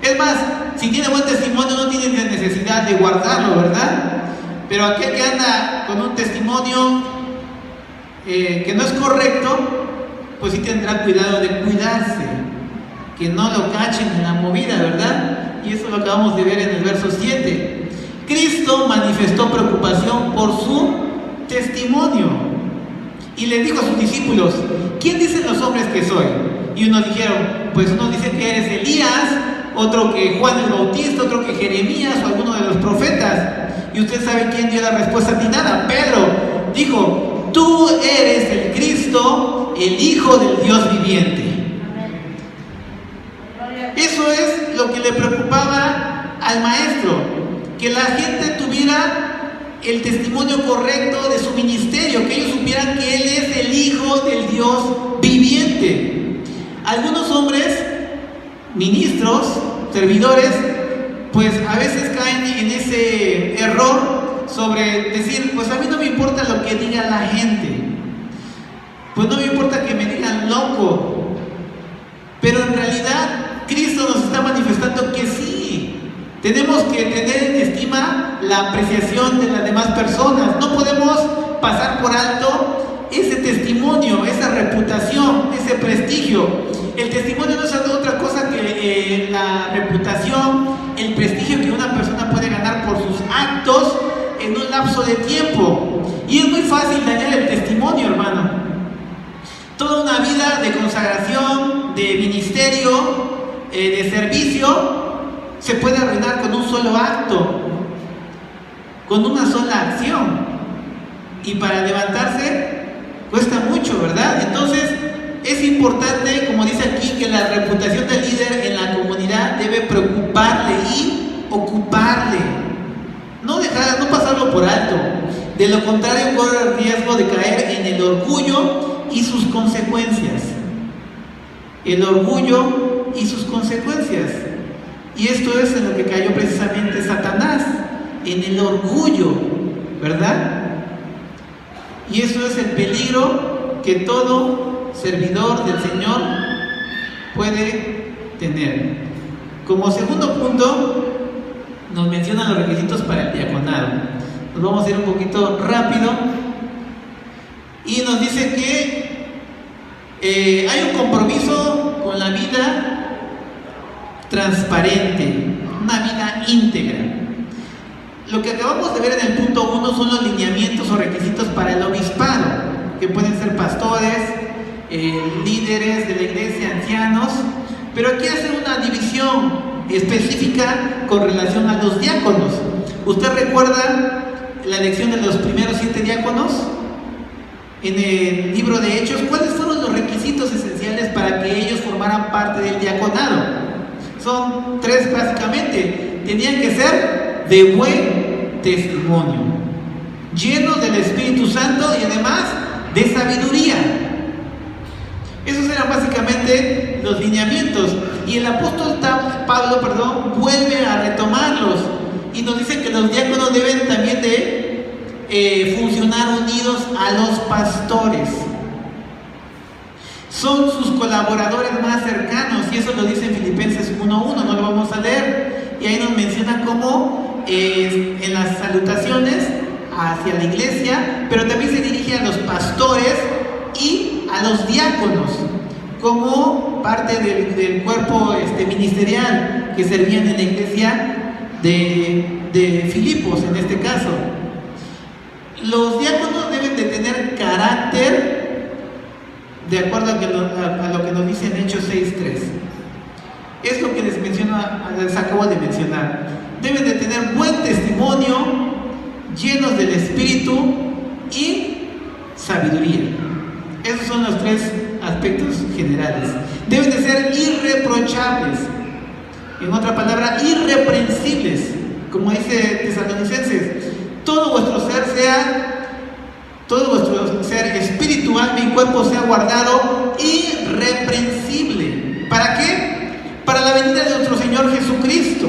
Es más, si tiene buen testimonio no tiene necesidad de guardarlo, ¿verdad? Pero aquel que anda con un testimonio que no es correcto, pues sí tendrá cuidado de cuidarse, que no lo cachen en la movida, ¿verdad? Y eso lo acabamos de ver en el verso 7. Cristo manifestó preocupación por su testimonio y le dijo a sus discípulos, ¿quién dicen los hombres que soy? Y unos dijeron, pues uno dice que eres Elías, otro que Juan el Bautista, otro que Jeremías o alguno de los profetas. Y usted sabe quién dio la respuesta atinada. Pedro dijo, tú eres el Cristo, el Hijo del Dios viviente. Eso es lo que le preocupaba al maestro, que la gente tuviera el testimonio correcto de su ministerio, que ellos supieran que Él es el Hijo del Dios viviente. Algunos hombres, ministros, servidores, pues a veces caen en ese error sobre decir, pues a mí no me importa lo que diga la gente, pues no me importa que me digan loco, pero en realidad Cristo nos está manifestando que sí, tenemos que tener en estima la apreciación de las demás personas. No podemos pasar por alto ese testimonio, esa reputación, ese prestigio. El testimonio no es otra cosa que la reputación, el prestigio que una persona puede ganar por sus actos en un lapso de tiempo. Y es muy fácil dañar el testimonio, hermano. Toda una vida de consagración, de ministerio, de servicio, se puede arruinar con un solo acto, con una sola acción, y para levantarse cuesta mucho, ¿verdad? Entonces es importante, como dice aquí, que la reputación del líder en la comunidad debe preocuparle y ocuparle, no pasarlo por alto. De lo contrario, corre el riesgo de caer en el orgullo y sus consecuencias. El orgullo y sus consecuencias. Y esto es en lo que cayó precisamente Satanás, en el orgullo, ¿verdad? Y eso es el peligro que todo servidor del Señor puede tener. Como segundo punto, nos mencionan los requisitos para el diaconado. Nos vamos a ir un poquito rápido. Y nos dice que hay un compromiso con la vida transparente, una vida íntegra. Lo que acabamos de ver en el punto 1 son los lineamientos o requisitos para el obispado, que pueden ser pastores, líderes de la iglesia, ancianos, pero aquí hace una división específica con relación a los diáconos. ¿Usted recuerda la elección de los primeros 7 diáconos? En el libro de Hechos, ¿cuáles fueron los requisitos esenciales para que ellos formaran parte del diaconado? Son 3 básicamente. Tenían que ser de buen testimonio, llenos del Espíritu Santo y además de sabiduría. Esos eran básicamente los lineamientos. Y el apóstol Pablo, vuelve a retomarlos y nos dice que los diáconos deben también de funcionar unidos a los pastores. Son sus colaboradores más cercanos, y eso lo dice en Filipenses 1:1, no lo vamos a leer, y ahí nos menciona cómo en las salutaciones hacia la iglesia, pero también se dirige a los pastores y a los diáconos, como parte del cuerpo ministerial que servían en la iglesia de Filipos, en este caso. Los diáconos deben de tener carácter de acuerdo a lo que nos dice en Hechos 6:3. Es lo que les acabo de mencionar. Deben de tener buen testimonio, llenos del Espíritu y sabiduría. Esos son los 3 aspectos generales. Deben de ser irreprochables. En otra palabra, irreprensibles. Como dice Tesalonicenses, todo vuestro ser espiritual y cuerpo sea guardado irreprensible. ¿Para qué? Para la venida de nuestro Señor Jesucristo.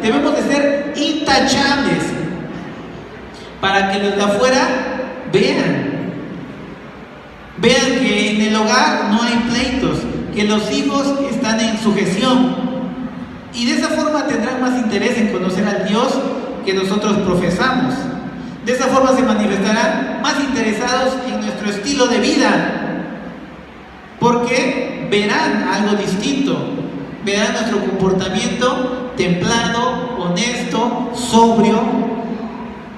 Debemos de ser intachables, para que los de afuera vean que en el hogar no hay pleitos, que los hijos están en sujeción, y de esa forma tendrán más interés en conocer al Dios que nosotros profesamos. De esa forma se manifestarán más interesados en nuestro estilo de vida, porque verán algo distinto, verán nuestro comportamiento templado, honesto, sobrio.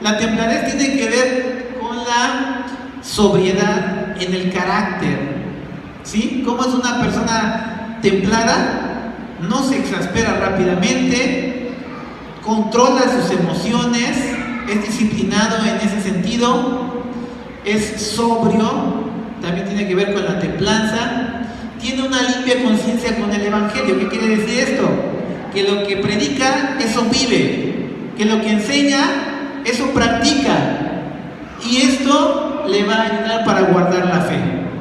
La templadez tiene que ver con la sobriedad en el carácter, ¿sí? ¿Cómo es una persona templada? No se exaspera rápidamente, controla sus emociones, es disciplinado en ese sentido, es sobrio, también tiene que ver con la templanza, tiene una limpia conciencia con el Evangelio. ¿Qué quiere decir esto? Que lo que predica, eso vive, que lo que enseña, eso practica, y esto le va a ayudar para guardar la fe.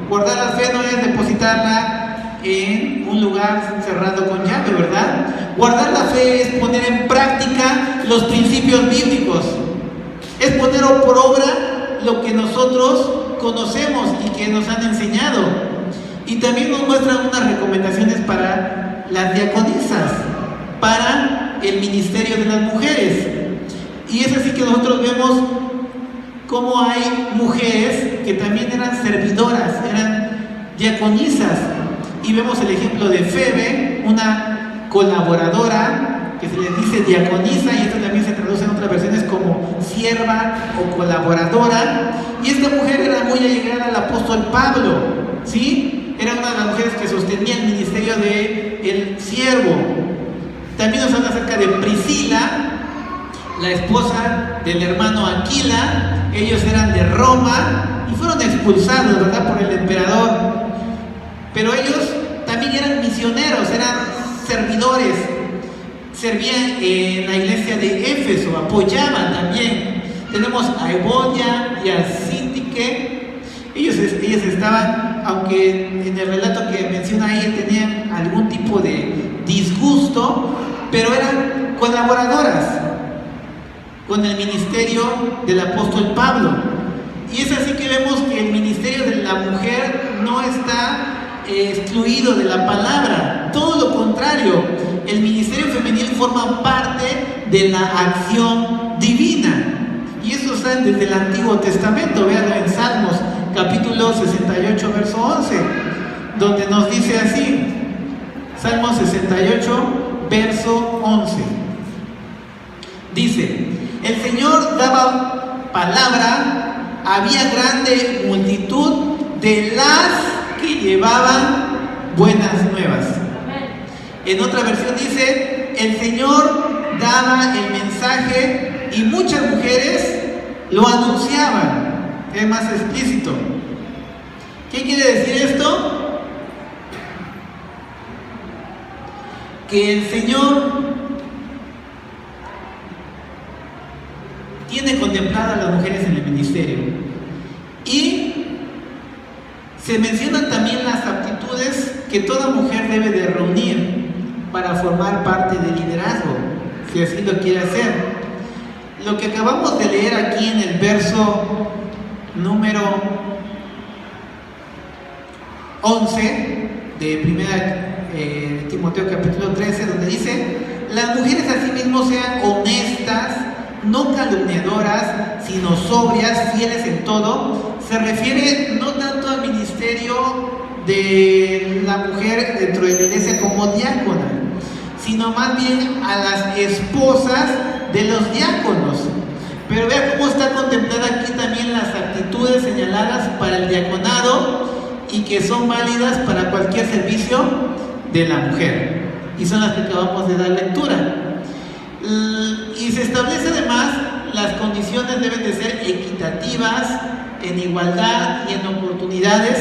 Guardar la fe no es depositarla en un lugar cerrado con llave, ¿verdad? Guardar la fe es poner en práctica los principios bíblicos, es poner por obra lo que nosotros conocemos y que nos han enseñado. Y también nos muestran unas recomendaciones para las diaconisas, para el ministerio de las mujeres. Y es así que nosotros vemos cómo hay mujeres que también eran servidoras, eran diaconisas. Y vemos el ejemplo de Febe, una colaboradora, que se les dice diaconisa, y esto también se traduce en otras versiones como sierva o colaboradora. Y esta mujer era muy allegada al apóstol Pablo, ¿sí? Era una de las mujeres que sostenía el ministerio del siervo. También nos habla acerca de Priscila, la esposa del hermano Aquila. Ellos eran de Roma y fueron expulsados, ¿verdad?, por el emperador. Pero ellos también eran misioneros, eran servidores. servían en la iglesia de Éfeso, apoyaban también. Tenemos a Evodia y a Síntique. Ellas estaban, aunque en el relato que menciona ahí tenían algún tipo de disgusto, pero eran colaboradoras con el ministerio del apóstol Pablo. Y es así que vemos que el ministerio de la mujer no está excluido de la palabra, todo lo contrario, el ministerio femenil forma parte de la acción divina. Y eso está desde el Antiguo Testamento. Véanlo en Salmos capítulo 68 verso 11, donde nos dice así, Salmos 68 verso 11, dice: el Señor daba palabra, había grande multitud de las que llevaban buenas nuevas. En otra versión dice: el Señor daba el mensaje y muchas mujeres lo anunciaban. Es más explícito. ¿Qué quiere decir esto? Que el Señor tiene contempladas a las mujeres en el ministerio. Y se mencionan también las aptitudes que toda mujer debe de reunir para formar parte del liderazgo, si así lo quiere hacer. Lo que acabamos de leer aquí en el verso número 11 de 1 Timoteo capítulo 13, donde dice: las mujeres asimismo sean honestas, no calumniadoras, sino sobrias, fieles en todo. Se refiere no tanto al ministerio de la mujer dentro de la iglesia como diácona, sino más bien a las esposas de los diáconos. Pero vea cómo está contemplada aquí también las actitudes señaladas para el diaconado y que son válidas para cualquier servicio de la mujer, y son las que acabamos de dar lectura. Y se establece además las condiciones deben de ser equitativas, en igualdad y en oportunidades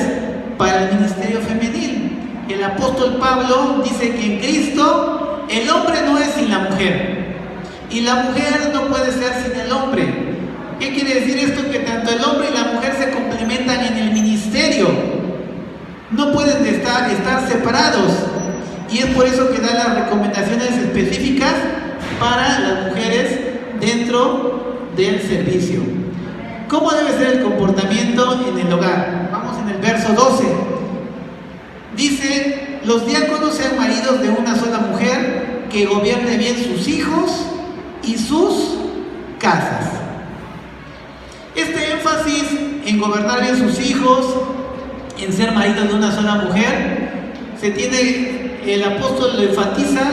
para el ministerio femenil. El apóstol Pablo dice que en Cristo el hombre no es sin la mujer y la mujer no puede ser sin el hombre. ¿Qué quiere decir esto? Que tanto el hombre y la mujer se complementan en el ministerio, no pueden estar separados, y es por eso que da las recomendaciones específicas para las mujeres dentro del servicio. ¿Cómo debe ser el comportamiento en el hogar? Vamos en el verso 12. Dice: los diáconos sean maridos de una sola mujer, que gobierne bien sus hijos y sus casas. Este énfasis en gobernar bien sus hijos, en ser maridos de una sola mujer, el apóstol lo enfatiza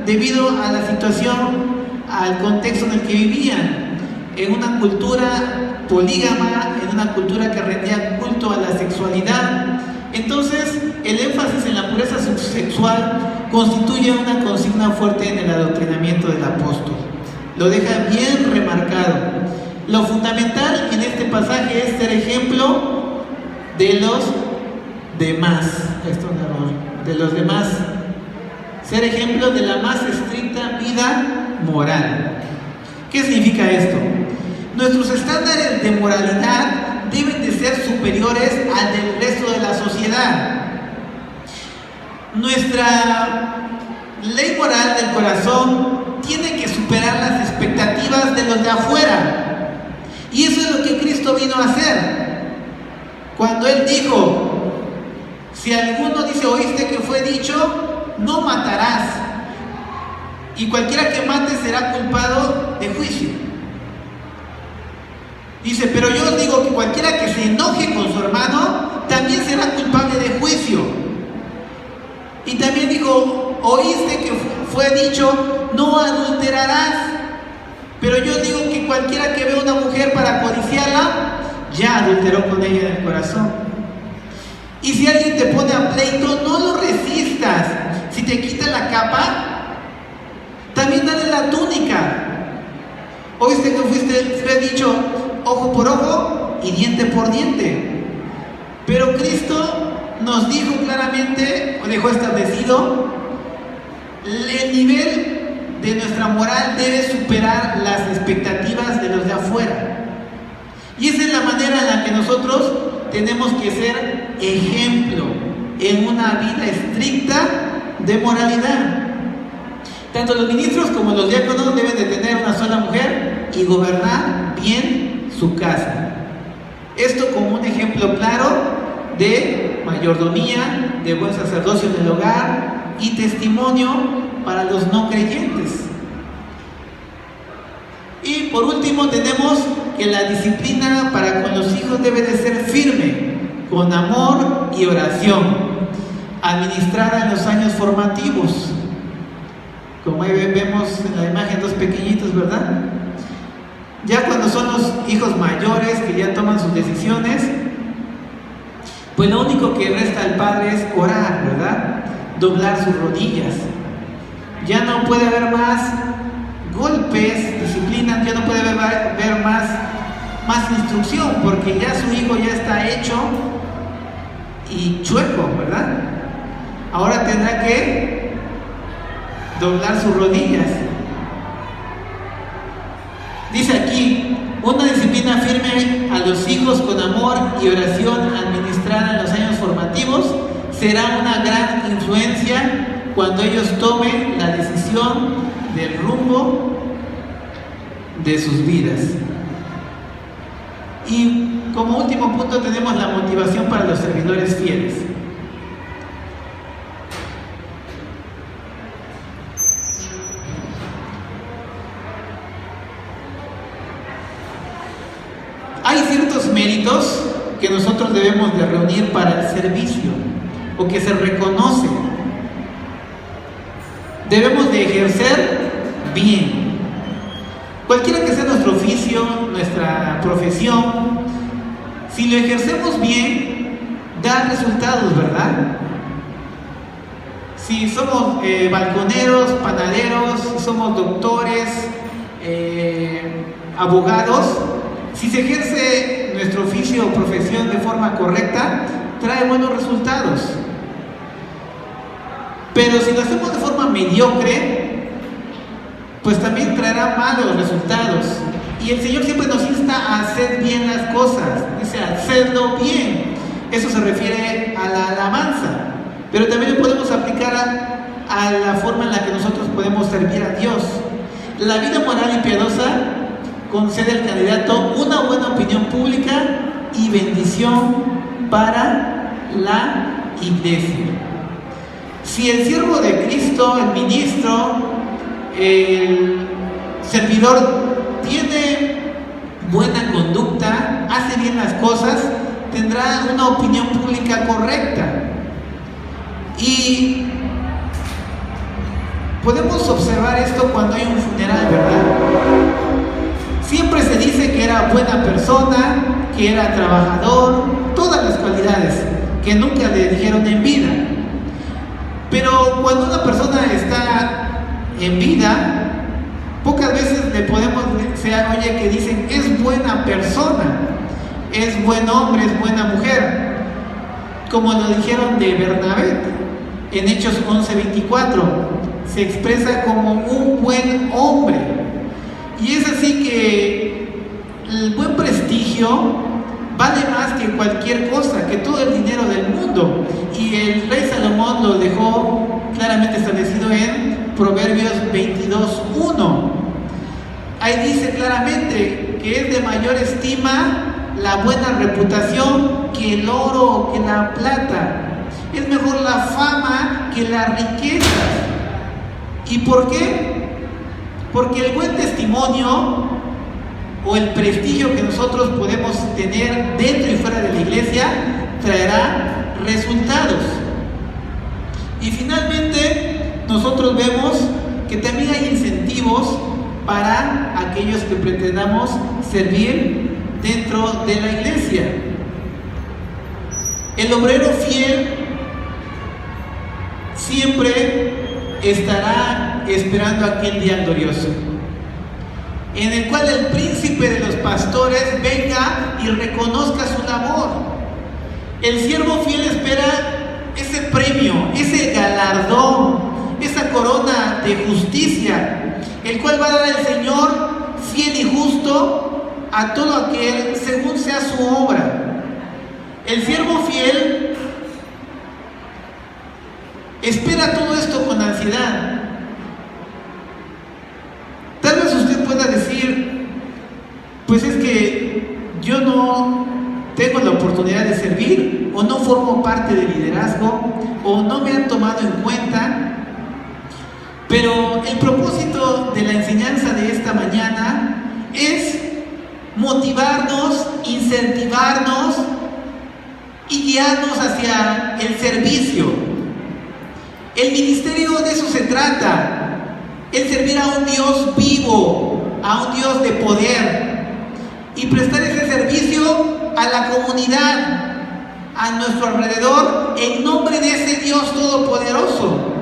debido a la situación, al contexto en el que vivían, en una cultura polígama, en una cultura que rendía culto a la sexualidad. Entonces, el énfasis en la pureza sexual constituye una consigna fuerte en el adoctrinamiento del apóstol. Lo deja bien remarcado. Lo fundamental en este pasaje es ser ejemplo de los demás. De los demás. Ser ejemplo de la más estricta vida moral. ¿Qué significa esto? Nuestros estándares de moralidad deben de ser superiores al del resto de la sociedad. Nuestra ley moral del corazón tiene que superar las expectativas de los de afuera. Y eso es lo que Cristo vino a hacer. Cuando Él dijo: si alguno dice, oíste que fue dicho, no matarás, y cualquiera que mate será culpado de juicio. Dice: pero yo os digo que cualquiera que se enoje con su hermano también será culpable de juicio. Y también dijo: oíste que fue dicho, no adulterarás. Pero yo digo que cualquiera que vea una mujer para codiciarla, ya adulteró con ella en el corazón. Y si alguien te pone a pleito, no lo resistas. Si te quita la capa, también dale la túnica. Oíste que fue dicho ojo por ojo y diente por diente. Pero Cristo nos dijo claramente, o dejó establecido, el nivel de nuestra moral debe superar las expectativas de los de afuera. Y esa es la manera en la que nosotros tenemos que ser ejemplo en una vida estricta de moralidad. Tanto los ministros como los diáconos deben de tener una sola mujer y gobernar bien su casa. Esto como un ejemplo claro de mayordomía, de buen sacerdocio en el hogar y testimonio para los no creyentes. Y por último tenemos que la disciplina para con los hijos debe de ser firme, con amor y oración, administrada en los años formativos. Como ahí vemos en la imagen dos pequeñitos, ¿verdad? Ya cuando son los hijos mayores que ya toman sus decisiones, pues lo único que resta al padre es orar, ¿verdad? Doblar sus rodillas. Ya no puede haber más golpes, disciplina, ya no puede haber más instrucción, porque ya su hijo ya está hecho y chueco, ¿verdad? Ahora tendrá que doblar sus rodillas. Dice aquí, una disciplina firme a los hijos con amor y oración administrada en los años formativos será una gran influencia cuando ellos tomen la decisión del rumbo de sus vidas. Y como último punto tenemos la motivación para los servidores fieles. Hay ciertos méritos que nosotros debemos de reunir para el servicio o que se reconocen. Debemos de ejercer bien. Cualquiera que sea nuestro oficio, nuestra profesión, si lo ejercemos bien, da resultados, ¿verdad? Si somos balconeros, panaderos, si somos doctores, abogados, si se ejerce nuestro oficio o profesión de forma correcta, trae buenos resultados. Pero si lo hacemos de forma mediocre, pues también traerá malos resultados. Y el Señor siempre nos insta a hacer bien las cosas. Dice, hacerlo bien. Eso se refiere a la alabanza. Pero también lo podemos aplicar a la forma en la que nosotros podemos servir a Dios. La vida moral y piadosa concede al candidato una buena opinión pública y bendición para la iglesia. Si el siervo de Cristo, el ministro, el servidor tiene buena conducta, hace bien las cosas, tendrá una opinión pública correcta. Y podemos observar esto cuando hay un funeral, ¿verdad? Siempre se dice que era buena persona, que era trabajador, todas las cualidades que nunca le dijeron en vida. Pero cuando una persona está en vida, pocas veces le podemos oye que dicen es buena persona, es buen hombre, es buena mujer, como lo dijeron de Bernabé en Hechos 11:24, se expresa como un buen hombre. Y es así que el buen prestigio vale más que cualquier cosa, que todo el dinero del mundo. Y el rey Salomón lo dejó claramente establecido en Proverbios 22:1. Ahí dice claramente que es de mayor estima la buena reputación que el oro o que la plata. Es mejor la fama que la riqueza. ¿Y por qué? Porque el buen testimonio o el prestigio que nosotros podemos tener dentro y fuera de la iglesia traerá resultados. Y finalmente nosotros vemos que también hay incentivos para aquellos que pretendamos servir dentro de la iglesia. El obrero fiel siempre estará esperando aquel día glorioso, en el cual el príncipe de los pastores venga y reconozca su labor. El siervo fiel espera ese premio, ese galardón, esa corona de justicia, el cual va a dar el Señor fiel y justo a todo aquel según sea su obra. El siervo fiel espera todo esto con ansiedad. Tal vez usted pueda decir, pues es que yo no tengo la oportunidad de servir, o no formo parte del liderazgo, o no me han tomado en cuenta. Pero el propósito de la enseñanza de esta mañana es motivarnos, incentivarnos y guiarnos hacia el servicio. El ministerio de eso se trata, el servir a un Dios vivo, a un Dios de poder, y prestar ese servicio a la comunidad, a nuestro alrededor, en nombre de ese Dios todopoderoso.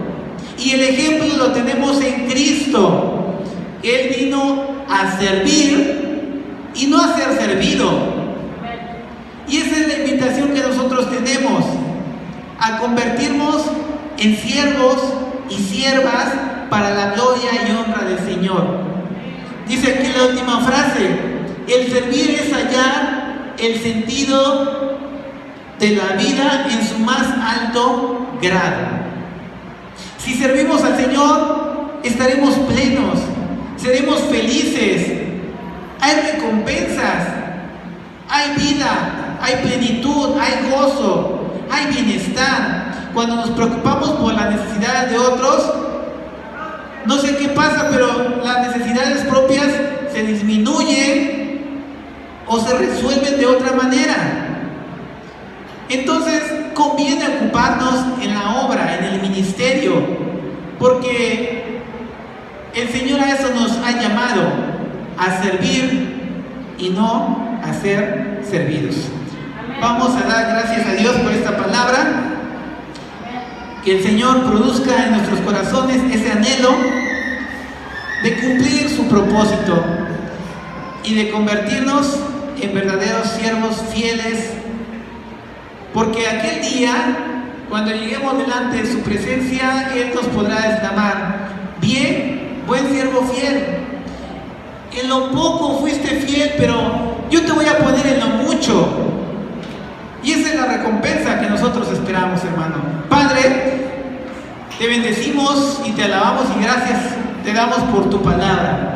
Y el ejemplo lo tenemos en Cristo. Él vino a servir y no a ser servido. Y esa es la invitación que nosotros tenemos, a convertirnos en siervos y siervas para la gloria y honra del Señor. Dice aquí la última frase: el servir es hallar el sentido de la vida en su más alto grado. Si servimos al Señor, estaremos plenos, seremos felices, hay recompensas, hay vida, hay plenitud, hay gozo, hay bienestar. Cuando nos preocupamos por las necesidades de otros, no sé qué pasa, pero las necesidades propias se disminuyen o se resuelven de otra manera. Entonces conviene ocuparnos en la obra, en el ministerio, porque el Señor a eso nos ha llamado, a servir y no a ser servidos. Vamos a dar gracias a Dios por esta palabra. Que el Señor produzca en nuestros corazones ese anhelo de cumplir su propósito y de convertirnos en verdaderos siervos fieles, porque aquel día, cuando lleguemos delante de su presencia, Él nos podrá exclamar: bien, buen siervo fiel, en lo poco fuiste fiel, pero yo te voy a poner en lo mucho. Y esa es la recompensa que nosotros esperamos, hermano. Padre, te bendecimos y te alabamos y gracias te damos por tu palabra.